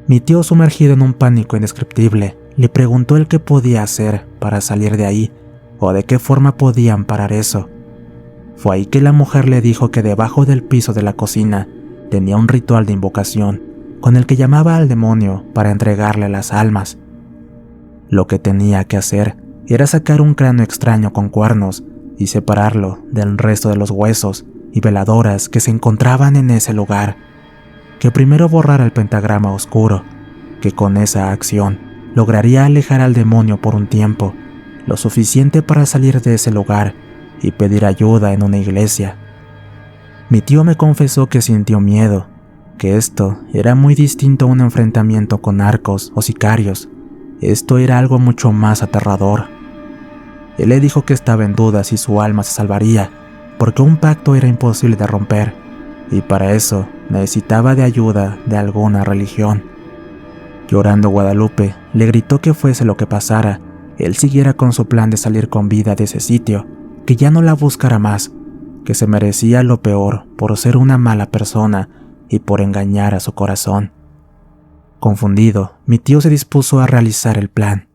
S2: Mi tío, sumergido en un pánico indescriptible, le preguntó el qué podía hacer para salir de ahí o de qué forma podían parar eso. Fue ahí que la mujer le dijo que debajo del piso de la cocina tenía un ritual de invocación con el que llamaba al demonio para entregarle las almas. Lo que tenía que hacer era sacar un cráneo extraño con cuernos y separarlo del resto de los huesos y veladoras que se encontraban en ese lugar. Que primero borrara el pentagrama oscuro, que con esa acción lograría alejar al demonio por un tiempo, lo suficiente para salir de ese lugar y pedir ayuda en una iglesia. Mi tío me confesó que sintió miedo, que esto era muy distinto a un enfrentamiento con narcos o sicarios. Esto era algo mucho más aterrador. Él le dijo que estaba en duda si su alma se salvaría, porque un pacto era imposible de romper, y para eso necesitaba de ayuda de alguna religión. Llorando, Guadalupe le gritó que fuese lo que pasara, él siguiera con su plan de salir con vida de ese sitio, que ya no la buscara más, que se merecía lo peor por ser una mala persona y por engañar a su corazón. Confundido, mi tío se dispuso a realizar el plan.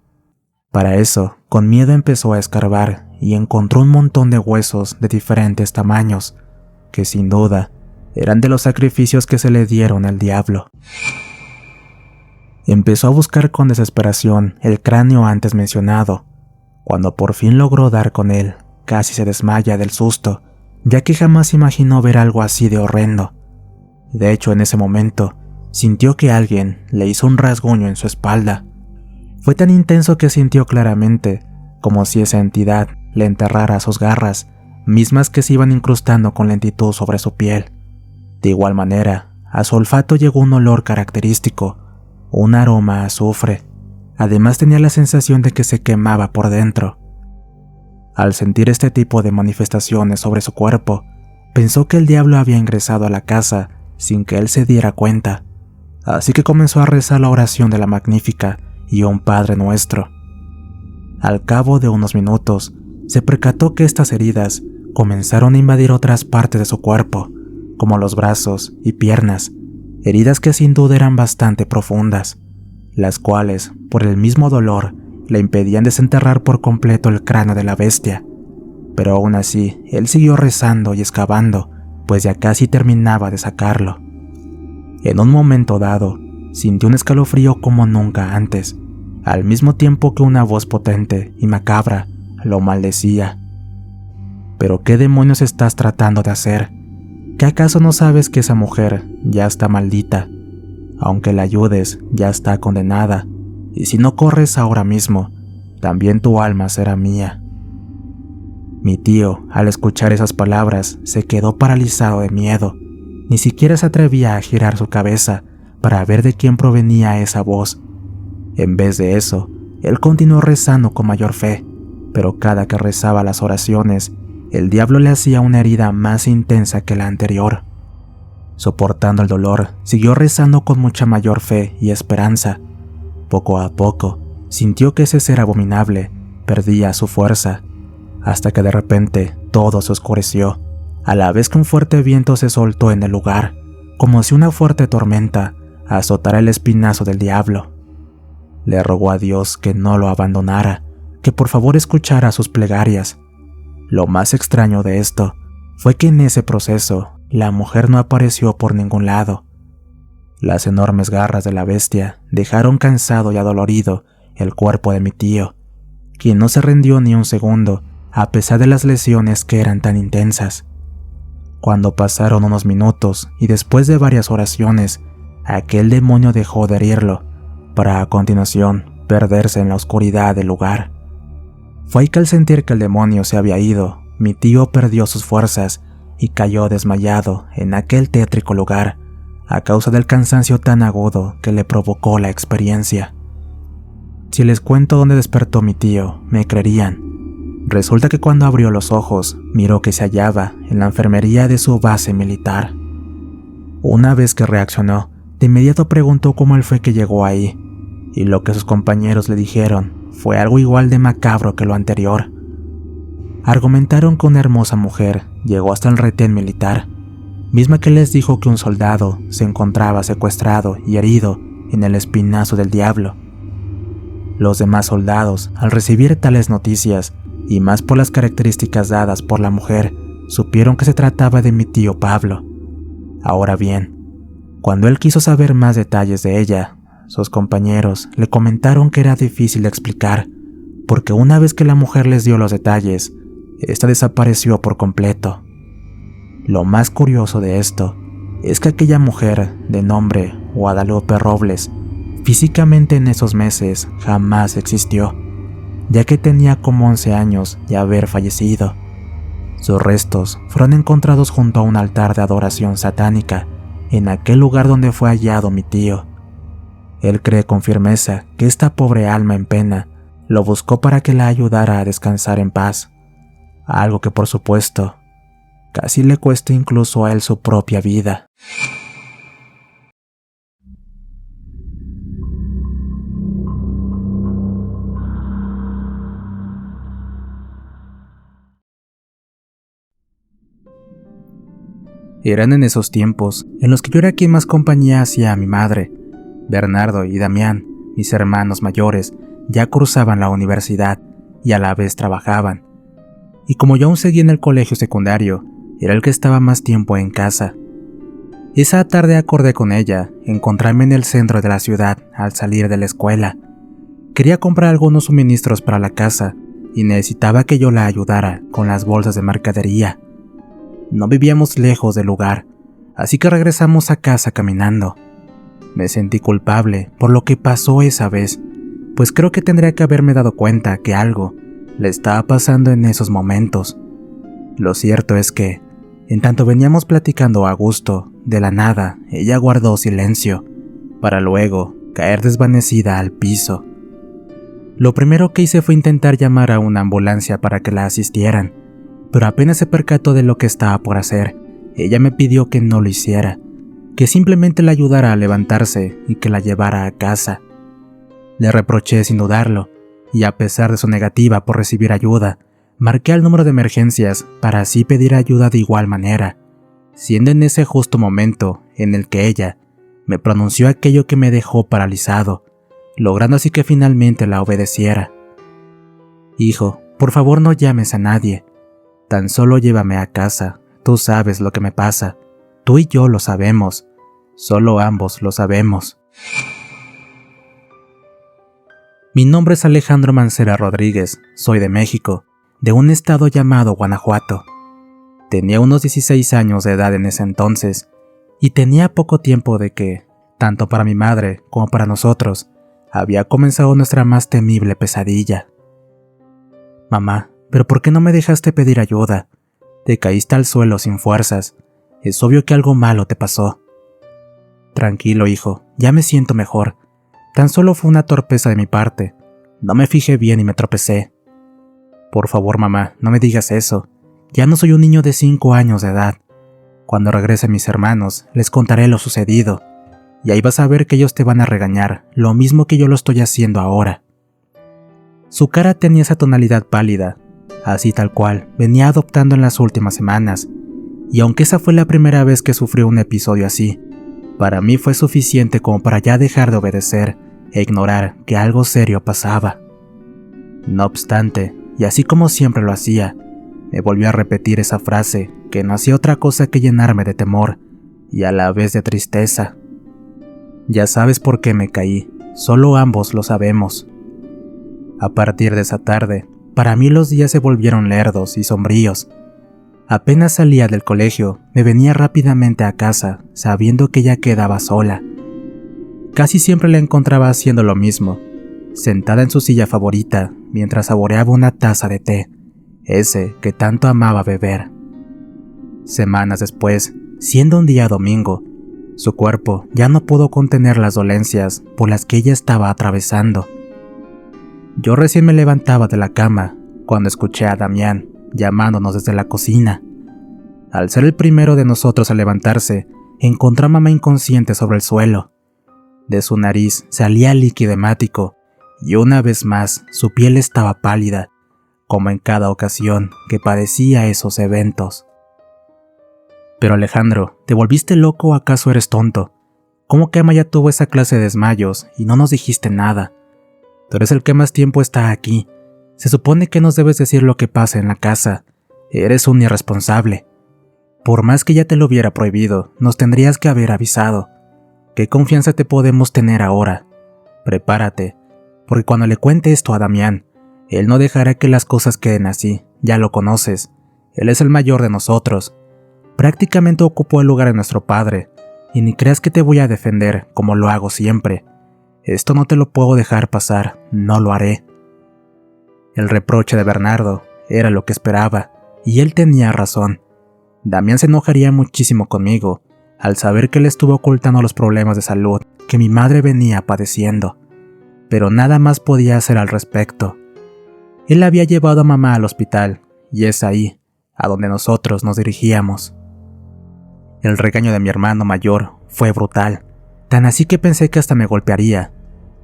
S2: Para eso, con miedo empezó a escarbar y encontró un montón de huesos de diferentes tamaños, que sin duda eran de los sacrificios que se le dieron al diablo. Empezó a buscar con desesperación el cráneo antes mencionado. Cuando por fin logró dar con él, casi se desmaya del susto, ya que jamás imaginó ver algo así de horrendo. De hecho, en ese momento, sintió que alguien le hizo un rasguño en su espalda. Fue tan intenso que sintió claramente, como si esa entidad le enterrara sus garras, mismas que se iban incrustando con lentitud sobre su piel. De igual manera, a su olfato llegó un olor característico, un aroma a azufre. Además tenía la sensación de que se quemaba por dentro. Al sentir este tipo de manifestaciones sobre su cuerpo, pensó que el diablo había ingresado a la casa sin que él se diera cuenta, así que comenzó a rezar la oración de la Magnífica y un Padre Nuestro. Al cabo de unos minutos, se percató que estas heridas comenzaron a invadir otras partes de su cuerpo, como los brazos y piernas, heridas que sin duda eran bastante profundas, las cuales, por el mismo dolor, le impedían desenterrar por completo el cráneo de la bestia. Pero aún así, él siguió rezando y excavando, pues ya casi terminaba de sacarlo. En un momento dado, sintió un escalofrío como nunca antes, al mismo tiempo que una voz potente y macabra lo maldecía. ¿Pero qué demonios estás tratando de hacer? ¿Qué acaso no sabes que esa mujer ya está maldita? Aunque la ayudes, ya está condenada, y si no corres ahora mismo, también tu alma será mía. Mi tío, al escuchar esas palabras, se quedó paralizado de miedo. Ni siquiera se atrevía a girar su cabeza para ver de quién provenía esa voz. En vez de eso, él continuó rezando con mayor fe, pero cada que rezaba las oraciones, el diablo le hacía una herida más intensa que la anterior. Soportando el dolor, siguió rezando con mucha mayor fe y esperanza. Poco a poco, sintió que ese ser abominable perdía su fuerza, hasta que de repente todo se oscureció, a la vez que un fuerte viento se soltó en el lugar, como si una fuerte tormenta azotara el espinazo del diablo. Le rogó a Dios que no lo abandonara, que por favor escuchara sus plegarias. Lo más extraño de esto fue que en ese proceso la mujer no apareció por ningún lado. Las enormes garras de la bestia dejaron cansado y adolorido el cuerpo de mi tío, quien no se rindió ni un segundo a pesar de las lesiones que eran tan intensas. Cuando pasaron unos minutos y después de varias oraciones, aquel demonio dejó de herirlo, para a continuación perderse en la oscuridad del lugar. Fue ahí que al sentir que el demonio se había ido, mi tío perdió sus fuerzas y cayó desmayado en aquel tétrico lugar, a causa del cansancio tan agudo que le provocó la experiencia. Si les cuento dónde despertó mi tío, me creerían. Resulta que cuando abrió los ojos, miró que se hallaba en la enfermería de su base militar. Una vez que reaccionó, de inmediato preguntó cómo él fue que llegó ahí, y lo que sus compañeros le dijeron fue algo igual de macabro que lo anterior. Argumentaron que una hermosa mujer llegó hasta el retén militar, misma que les dijo que un soldado se encontraba secuestrado y herido en el Espinazo del Diablo. Los demás soldados, al recibir tales noticias, y más por las características dadas por la mujer, supieron que se trataba de mi tío Pablo. Ahora bien, cuando él quiso saber más detalles de ella, sus compañeros le comentaron que era difícil de explicar, porque una vez que la mujer les dio los detalles, esta desapareció por completo. Lo más curioso de esto es que aquella mujer, de nombre Guadalupe Robles, físicamente en esos meses jamás existió, ya que tenía como 11 años de haber fallecido. Sus restos fueron encontrados junto a un altar de adoración satánica en aquel lugar donde fue hallado mi tío. Él cree con firmeza que esta pobre alma en pena lo buscó para que la ayudara a descansar en paz, algo que por supuesto casi le cuesta incluso a él su propia vida. Eran en esos tiempos en los que yo era quien más compañía hacía a mi madre. Bernardo y Damián, mis hermanos mayores, ya cursaban la universidad y a la vez trabajaban. Y como yo aún seguía en el colegio secundario, era el que estaba más tiempo en casa. Esa tarde acordé con ella encontrarme en el centro de la ciudad al salir de la escuela. Quería comprar algunos suministros para la casa y necesitaba que yo la ayudara con las bolsas de mercadería. No vivíamos lejos del lugar, así que regresamos a casa caminando. Me sentí culpable por lo que pasó esa vez, pues creo que tendría que haberme dado cuenta que algo le estaba pasando en esos momentos. Lo cierto es que, en tanto veníamos platicando a gusto, de la nada, ella guardó silencio, para luego caer desvanecida al piso. Lo primero que hice fue intentar llamar a una ambulancia para que la asistieran, pero apenas se percató de lo que estaba por hacer, ella me pidió que no lo hiciera, que simplemente la ayudara a levantarse y que la llevara a casa. Le reproché sin dudarlo, y a pesar de su negativa por recibir ayuda, marqué el número de emergencias para así pedir ayuda de igual manera, siendo en ese justo momento en el que ella me pronunció aquello que me dejó paralizado, logrando así que finalmente la obedeciera. Hijo, por favor no llames a nadie, tan solo llévame a casa, tú sabes lo que me pasa, tú y yo lo sabemos, solo ambos lo sabemos. Mi nombre es Alejandro Mancera Rodríguez, soy de México, de un estado llamado Guanajuato. Tenía unos 16 años de edad en ese entonces, y tenía poco tiempo de que, tanto para mi madre como para nosotros, había comenzado nuestra más temible pesadilla. Mamá, ¿pero por qué no me dejaste pedir ayuda? Te caíste al suelo sin fuerzas, es obvio que algo malo te pasó. Tranquilo, hijo, ya me siento mejor. Tan solo fue una torpeza de mi parte. No me fijé bien y me tropecé. Por favor, mamá, no me digas eso. Ya no soy un niño de 5 años de edad. Cuando regresen mis hermanos, les contaré lo sucedido. Y ahí vas a ver que ellos te van a regañar, lo mismo que yo lo estoy haciendo ahora. Su cara tenía esa tonalidad pálida, así tal cual venía adoptando en las últimas semanas. Y aunque esa fue la primera vez que sufrió un episodio así, para mí fue suficiente como para ya dejar de obedecer e ignorar que algo serio pasaba. No obstante, y así como siempre lo hacía, me volvió a repetir esa frase que no hacía otra cosa que llenarme de temor y a la vez de tristeza. Ya sabes por qué me caí, solo ambos lo sabemos. A partir de esa tarde, para mí los días se volvieron lerdos y sombríos. Apenas salía del colegio, me venía rápidamente a casa, sabiendo que ya quedaba sola. Casi siempre la encontraba haciendo lo mismo, sentada en su silla favorita, mientras saboreaba una taza de té, ese que tanto amaba beber. Semanas después, siendo un día domingo, su cuerpo ya no pudo contener las dolencias por las que ella estaba atravesando. Yo recién me levantaba de la cama, cuando escuché a Damián llamándonos desde la cocina. Al ser el primero de nosotros a levantarse, encontré a mamá inconsciente sobre el suelo. De su nariz salía líquido hemático, y una vez más su piel estaba pálida, como en cada ocasión que padecía esos eventos. Pero Alejandro, ¿te volviste loco o acaso eres tonto? ¿Cómo que Ama ya tuvo esa clase de desmayos y no nos dijiste nada? Tú eres el que más tiempo está aquí. Se supone que nos debes decir lo que pasa en la casa. Eres un irresponsable. Por más que ya te lo hubiera prohibido, nos tendrías que haber avisado. ¿Qué confianza te podemos tener ahora? Prepárate, porque cuando le cuente esto a Damián, él no dejará que las cosas queden así, ya lo conoces. Él es el mayor de nosotros. Prácticamente ocupó el lugar de nuestro padre, y ni creas que te voy a defender como lo hago siempre. Esto no te lo puedo dejar pasar, no lo haré. El reproche de Bernardo era lo que esperaba, y él tenía razón. Damián se enojaría muchísimo conmigo, al saber que le estuve ocultando los problemas de salud que mi madre venía padeciendo, pero nada más podía hacer al respecto. Él había llevado a mamá al hospital, y es ahí, a donde nosotros nos dirigíamos. El regaño de mi hermano mayor fue brutal, tan así que pensé que hasta me golpearía,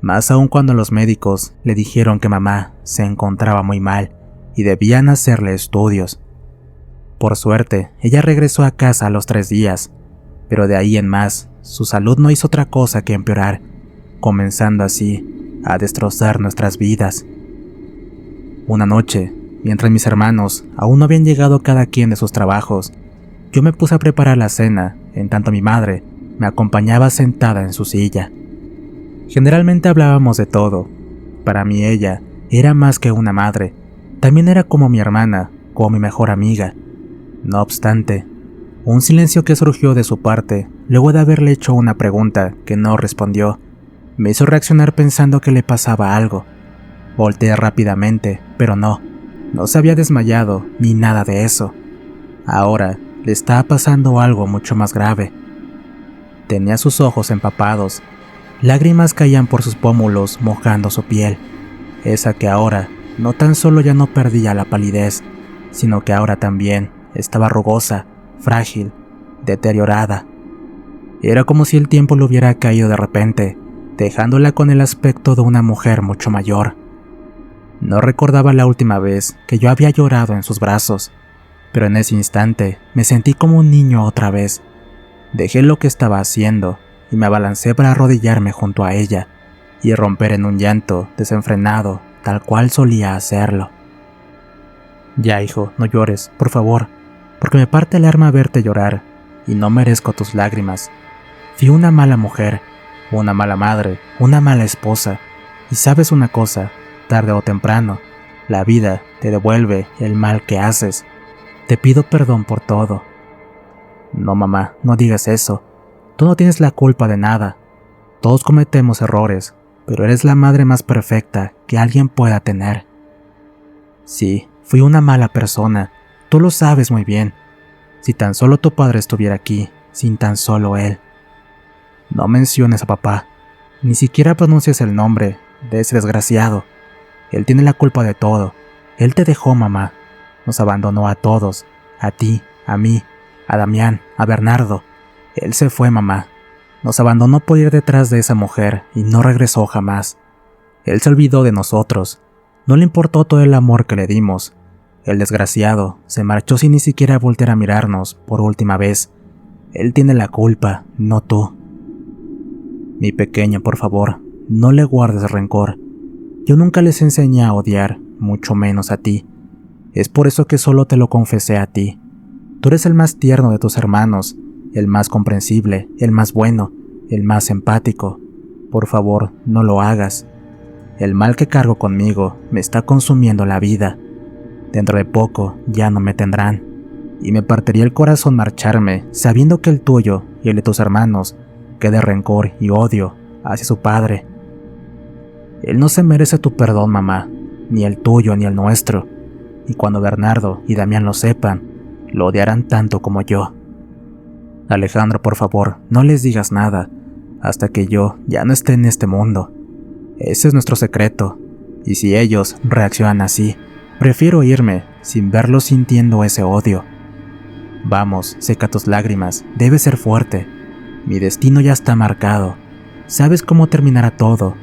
S2: más aún cuando los médicos le dijeron que mamá se encontraba muy mal y debían hacerle estudios. Por suerte, ella regresó a casa a los 3 días, pero de ahí en más, su salud no hizo otra cosa que empeorar, comenzando así a destrozar nuestras vidas. Una noche, mientras mis hermanos aún no habían llegado cada quien de sus trabajos, yo me puse a preparar la cena, en tanto mi madre me acompañaba sentada en su silla. Generalmente hablábamos de todo. Para mí ella era más que una madre, también era como mi hermana, como mi mejor amiga. No obstante, un silencio que surgió de su parte, luego de haberle hecho una pregunta que no respondió, me hizo reaccionar pensando que le pasaba algo. Volteé rápidamente, pero no se había desmayado ni nada de eso. Ahora le estaba pasando algo mucho más grave. Tenía sus ojos empapados, lágrimas caían por sus pómulos mojando su piel, esa que ahora no tan solo ya no perdía la palidez, sino que ahora también estaba rugosa, frágil, deteriorada. Era como si el tiempo le hubiera caído de repente, dejándola con el aspecto de una mujer mucho mayor. No recordaba la última vez que yo había llorado en sus brazos, pero en ese instante me sentí como un niño otra vez. Dejé lo que estaba haciendo y me abalancé para arrodillarme junto a ella y romper en un llanto desenfrenado, tal cual solía hacerlo. Ya, hijo, no llores, por favor, porque me parte el alma verte llorar, y no merezco tus lágrimas. Fui una mala mujer, una mala madre, una mala esposa, y sabes una cosa, tarde o temprano, la vida te devuelve el mal que haces. Te pido perdón por todo. No, mamá, no digas eso. Tú no tienes la culpa de nada. Todos cometemos errores, pero eres la madre más perfecta que alguien pueda tener. Sí, fui una mala persona, tú lo sabes muy bien. Si tan solo tu padre estuviera aquí, sin tan solo él. No menciones a papá, ni siquiera pronuncies el nombre de ese desgraciado. Él tiene la culpa de todo. Él te dejó, mamá. Nos abandonó a todos, a ti, a mí, a Damián, a Bernardo. Él se fue, mamá. Nos abandonó por ir detrás de esa mujer y no regresó jamás. Él se olvidó de nosotros. No le importó todo el amor que le dimos. El desgraciado se marchó sin ni siquiera voltear a mirarnos por última vez. Él tiene la culpa, no tú. Mi pequeño, por favor, no le guardes rencor. Yo nunca les enseñé a odiar, mucho menos a ti. Es por eso que solo te lo confesé a ti. Tú eres el más tierno de tus hermanos, el más comprensible, el más bueno, el más empático. Por favor, no lo hagas. El mal que cargo conmigo me está consumiendo la vida. Dentro de poco ya no me tendrán, y me partiría el corazón marcharme, sabiendo que el tuyo y el de tus hermanos quede rencor y odio hacia su padre. Él no se merece tu perdón, mamá, ni el tuyo ni el nuestro, y cuando Bernardo y Damián lo sepan, lo odiarán tanto como yo. Alejandro, por favor, no les digas nada, hasta que yo ya no esté en este mundo. Ese es nuestro secreto, y si ellos reaccionan así, prefiero irme sin verlos sintiendo ese odio. Vamos, seca tus lágrimas, debes ser fuerte. Mi destino ya está marcado. Sabes cómo terminará todo.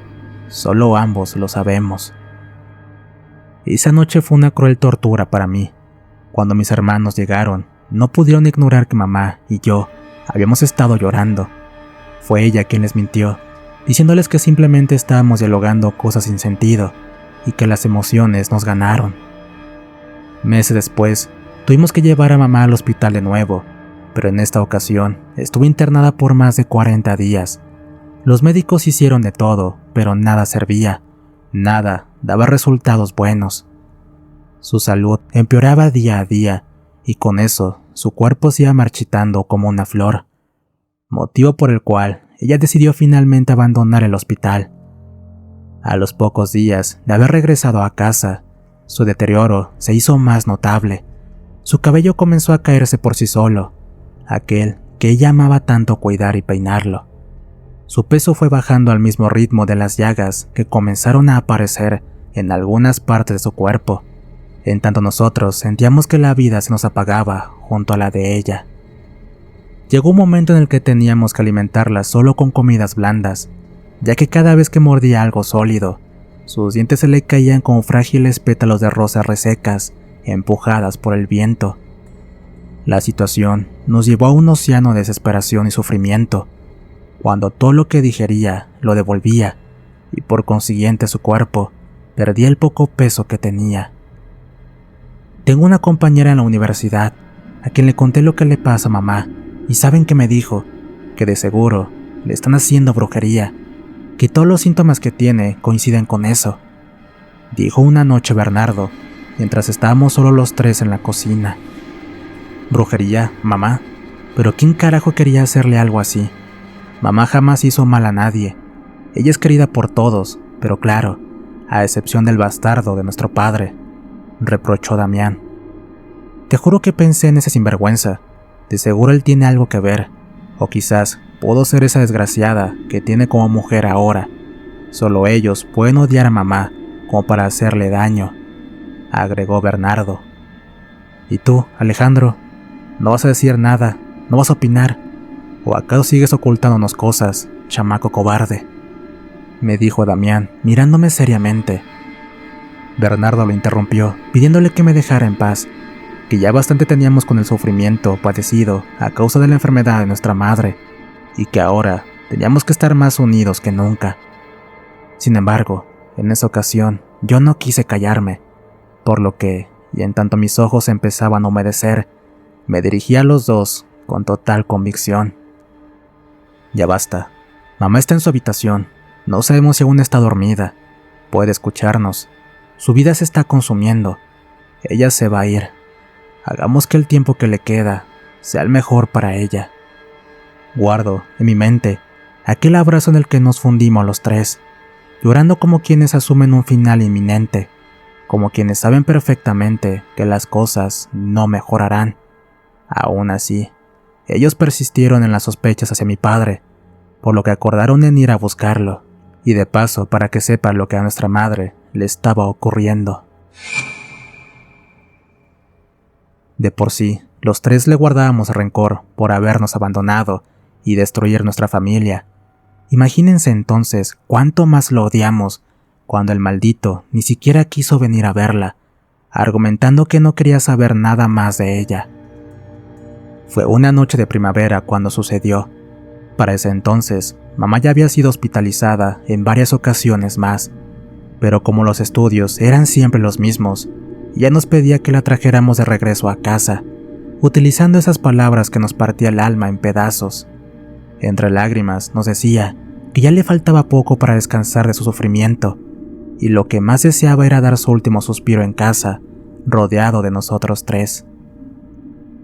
S2: Solo ambos lo sabemos. Esa noche fue una cruel tortura para mí. Cuando mis hermanos llegaron, no pudieron ignorar que mamá y yo habíamos estado llorando. Fue ella quien les mintió, diciéndoles que simplemente estábamos dialogando cosas sin sentido y que las emociones nos ganaron. Meses después, tuvimos que llevar a mamá al hospital de nuevo, pero en esta ocasión estuvo internada por más de 40 días. Los médicos hicieron de todo, pero nada servía, nada daba resultados buenos. Su salud empeoraba día a día, y con eso su cuerpo se iba marchitando como una flor, motivo por el cual ella decidió finalmente abandonar el hospital. A los pocos días de haber regresado a casa, su deterioro se hizo más notable. Su cabello comenzó a caerse por sí solo, aquel que ella amaba tanto cuidar y peinarlo. Su peso fue bajando al mismo ritmo de las llagas que comenzaron a aparecer en algunas partes de su cuerpo, en tanto nosotros sentíamos que la vida se nos apagaba junto a la de ella. Llegó un momento en el que teníamos que alimentarla solo con comidas blandas, ya que cada vez que mordía algo sólido, sus dientes se le caían como frágiles pétalos de rosas resecas, empujadas por el viento. La situación nos llevó a un océano de desesperación y sufrimiento, cuando todo lo que digería lo devolvía, y por consiguiente su cuerpo perdía el poco peso que tenía. Tengo una compañera en la universidad, a quien le conté lo que le pasa a mamá, y saben que me dijo que de seguro le están haciendo brujería, que todos los síntomas que tiene coinciden con eso. Dijo una noche Bernardo, mientras estábamos solo los tres en la cocina. ¿Brujería, mamá? ¿Pero quién carajo quería hacerle algo así? Mamá jamás hizo mal a nadie. Ella es querida por todos, pero claro, a excepción del bastardo de nuestro padre, reprochó Damián. Te juro que pensé en ese sinvergüenza. De seguro él tiene algo que ver, o quizás puedo ser esa desgraciada que tiene como mujer ahora. Solo ellos pueden odiar a mamá como para hacerle daño, agregó Bernardo. ¿Y tú, Alejandro? ¿No vas a decir nada? ¿No vas a opinar? ¿O acaso sigues ocultándonos cosas, chamaco cobarde?, me dijo Damián, mirándome seriamente. Bernardo lo interrumpió, pidiéndole que me dejara en paz, que ya bastante teníamos con el sufrimiento padecido a causa de la enfermedad de nuestra madre, y que ahora teníamos que estar más unidos que nunca. Sin embargo, en esa ocasión yo no quise callarme, por lo que, y en tanto mis ojos empezaban a humedecer, me dirigí a los dos con total convicción. Ya basta. Mamá está en su habitación. No sabemos si aún está dormida. Puede escucharnos. Su vida se está consumiendo. Ella se va a ir. Hagamos que el tiempo que le queda sea el mejor para ella. Guardo en mi mente aquel abrazo en el que nos fundimos los tres, llorando como quienes asumen un final inminente, como quienes saben perfectamente que las cosas no mejorarán. Aún así, ellos persistieron en las sospechas hacia mi padre, por lo que acordaron en ir a buscarlo, y de paso para que sepa lo que a nuestra madre le estaba ocurriendo. De por sí, los tres le guardábamos rencor por habernos abandonado y destruir nuestra familia. Imagínense entonces cuánto más lo odiamos cuando el maldito ni siquiera quiso venir a verla, argumentando que no quería saber nada más de ella. Fue una noche de primavera cuando sucedió. Para ese entonces, mamá ya había sido hospitalizada en varias ocasiones más, pero como los estudios eran siempre los mismos, ella nos pedía que la trajéramos de regreso a casa, utilizando esas palabras que nos partía el alma en pedazos. Entre lágrimas nos decía que ya le faltaba poco para descansar de su sufrimiento, y lo que más deseaba era dar su último suspiro en casa, rodeado de nosotros tres.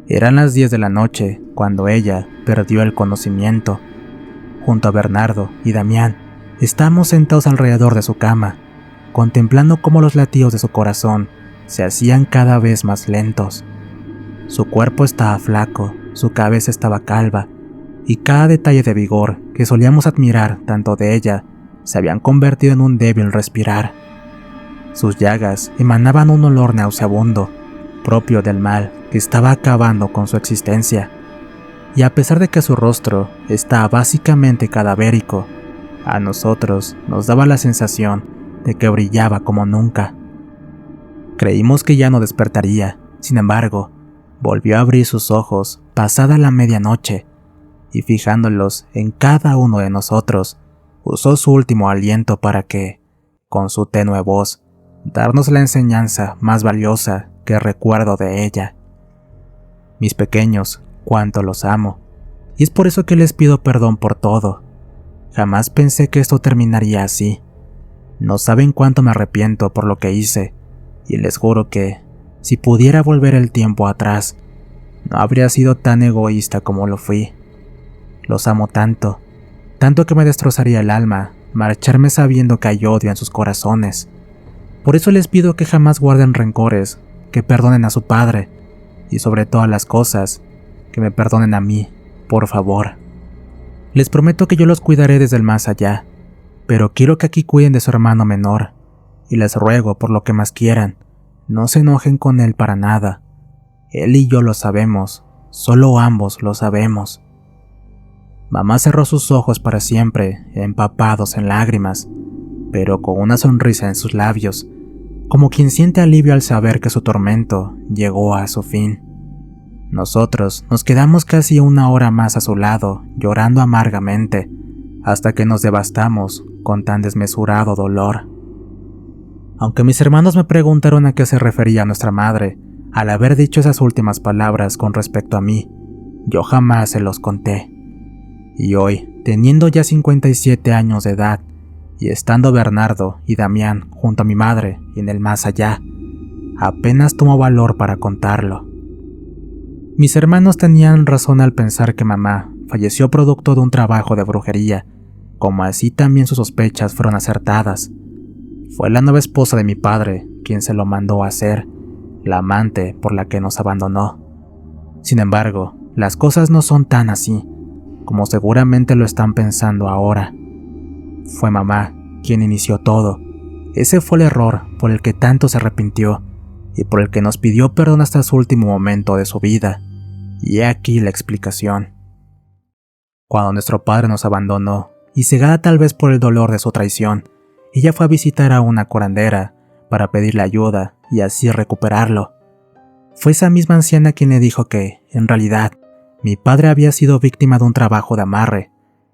S2: Eran las 10 de la noche cuando ella perdió el conocimiento. Junto a Bernardo y Damián, estábamos sentados alrededor de su cama, contemplando cómo los latidos de su corazón se hacían cada vez más lentos. Su cuerpo estaba flaco, su cabeza estaba calva, y cada detalle de vigor que solíamos admirar tanto de ella se habían convertido en un débil respirar. Sus llagas emanaban un olor nauseabundo, propio del mal que estaba acabando con su existencia, y a pesar de que su rostro estaba básicamente cadavérico, a nosotros nos daba la sensación de que brillaba como nunca. Creímos que ya no despertaría, sin embargo, volvió a abrir sus ojos pasada la medianoche y fijándolos en cada uno de nosotros, usó su último aliento para que, con su tenue voz, darnos la enseñanza más valiosa que recuerdo de ella. Mis pequeños, cuánto los amo, y es por eso que les pido perdón por todo. Jamás pensé que esto terminaría así. No saben cuánto me arrepiento por lo que hice, y les juro que, si pudiera volver el tiempo atrás, no habría sido tan egoísta como lo fui. Los amo tanto, tanto que me destrozaría el alma marcharme sabiendo que hay odio en sus corazones. Por eso les pido que jamás guarden rencores, que perdonen a su padre, y sobre todas las cosas, que me perdonen a mí, por favor. Les prometo que yo los cuidaré desde el más allá, pero quiero que aquí cuiden de su hermano menor, y les ruego por lo que más quieran, no se enojen con él para nada. Él y yo lo sabemos, solo ambos lo sabemos. Mamá cerró sus ojos para siempre, empapados en lágrimas, pero con una sonrisa en sus labios, como quien siente alivio al saber que su tormento llegó a su fin. Nosotros nos quedamos casi una hora más a su lado, llorando amargamente, hasta que nos devastamos con tan desmesurado dolor. Aunque mis hermanos me preguntaron a qué se refería nuestra madre al haber dicho esas últimas palabras con respecto a mí, yo jamás se los conté. Y hoy, teniendo ya 57 años de edad, y estando Bernardo y Damián junto a mi madre y en el más allá, apenas tomo valor para contarlo. Mis hermanos tenían razón al pensar que mamá falleció producto de un trabajo de brujería, como así también sus sospechas fueron acertadas. Fue la nueva esposa de mi padre quien se lo mandó a hacer, la amante por la que nos abandonó. Sin embargo, las cosas no son tan así, como seguramente lo están pensando ahora. Fue mamá quien inició todo. Ese fue el error por el que tanto se arrepintió y por el que nos pidió perdón hasta su último momento de su vida. Y he aquí la explicación. Cuando nuestro padre nos abandonó, y cegada tal vez por el dolor de su traición, ella fue a visitar a una curandera para pedirle ayuda y así recuperarlo. Fue esa misma anciana quien le dijo que, en realidad, mi padre había sido víctima de un trabajo de amarre,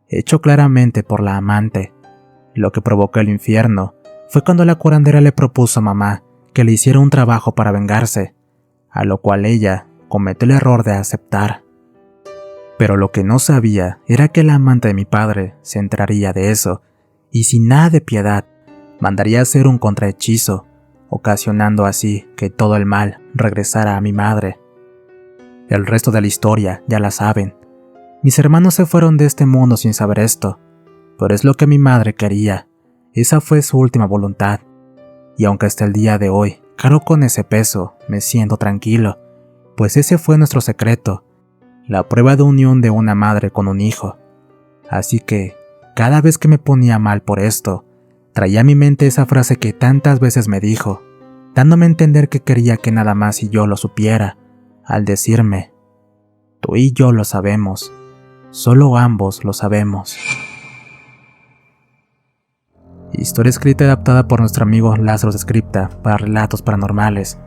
S2: hecho claramente por la amante. Lo que provocó el infierno fue cuando la curandera le propuso a mamá que le hiciera un trabajo para vengarse, a lo cual ella cometió el error de aceptar. Pero lo que no sabía era que la amante de mi padre se enteraría de eso, y sin nada de piedad, mandaría a hacer un contrahechizo, ocasionando así que todo el mal regresara a mi madre. El resto de la historia ya la saben. Mis hermanos se fueron de este mundo sin saber esto, pero es lo que mi madre quería. Esa fue su última voluntad. Y aunque hasta el día de hoy cargo con ese peso, me siento tranquilo, pues ese fue nuestro secreto, la prueba de unión de una madre con un hijo. Así que, cada vez que me ponía mal por esto, traía a mi mente esa frase que tantas veces me dijo, dándome a entender que quería que nada más y yo lo supiera, al decirme, tú y yo lo sabemos, solo ambos lo sabemos. Historia escrita y adaptada por nuestro amigo Lázaro Scripta para relatos paranormales.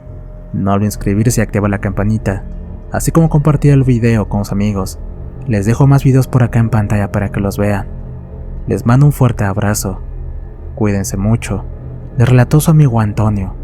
S2: No olviden suscribirse y activar la campanita, así como compartir el video con sus amigos. Les dejo más videos por acá en pantalla para que los vean. Les mando un fuerte abrazo. Cuídense mucho. Les relató su amigo Antonio.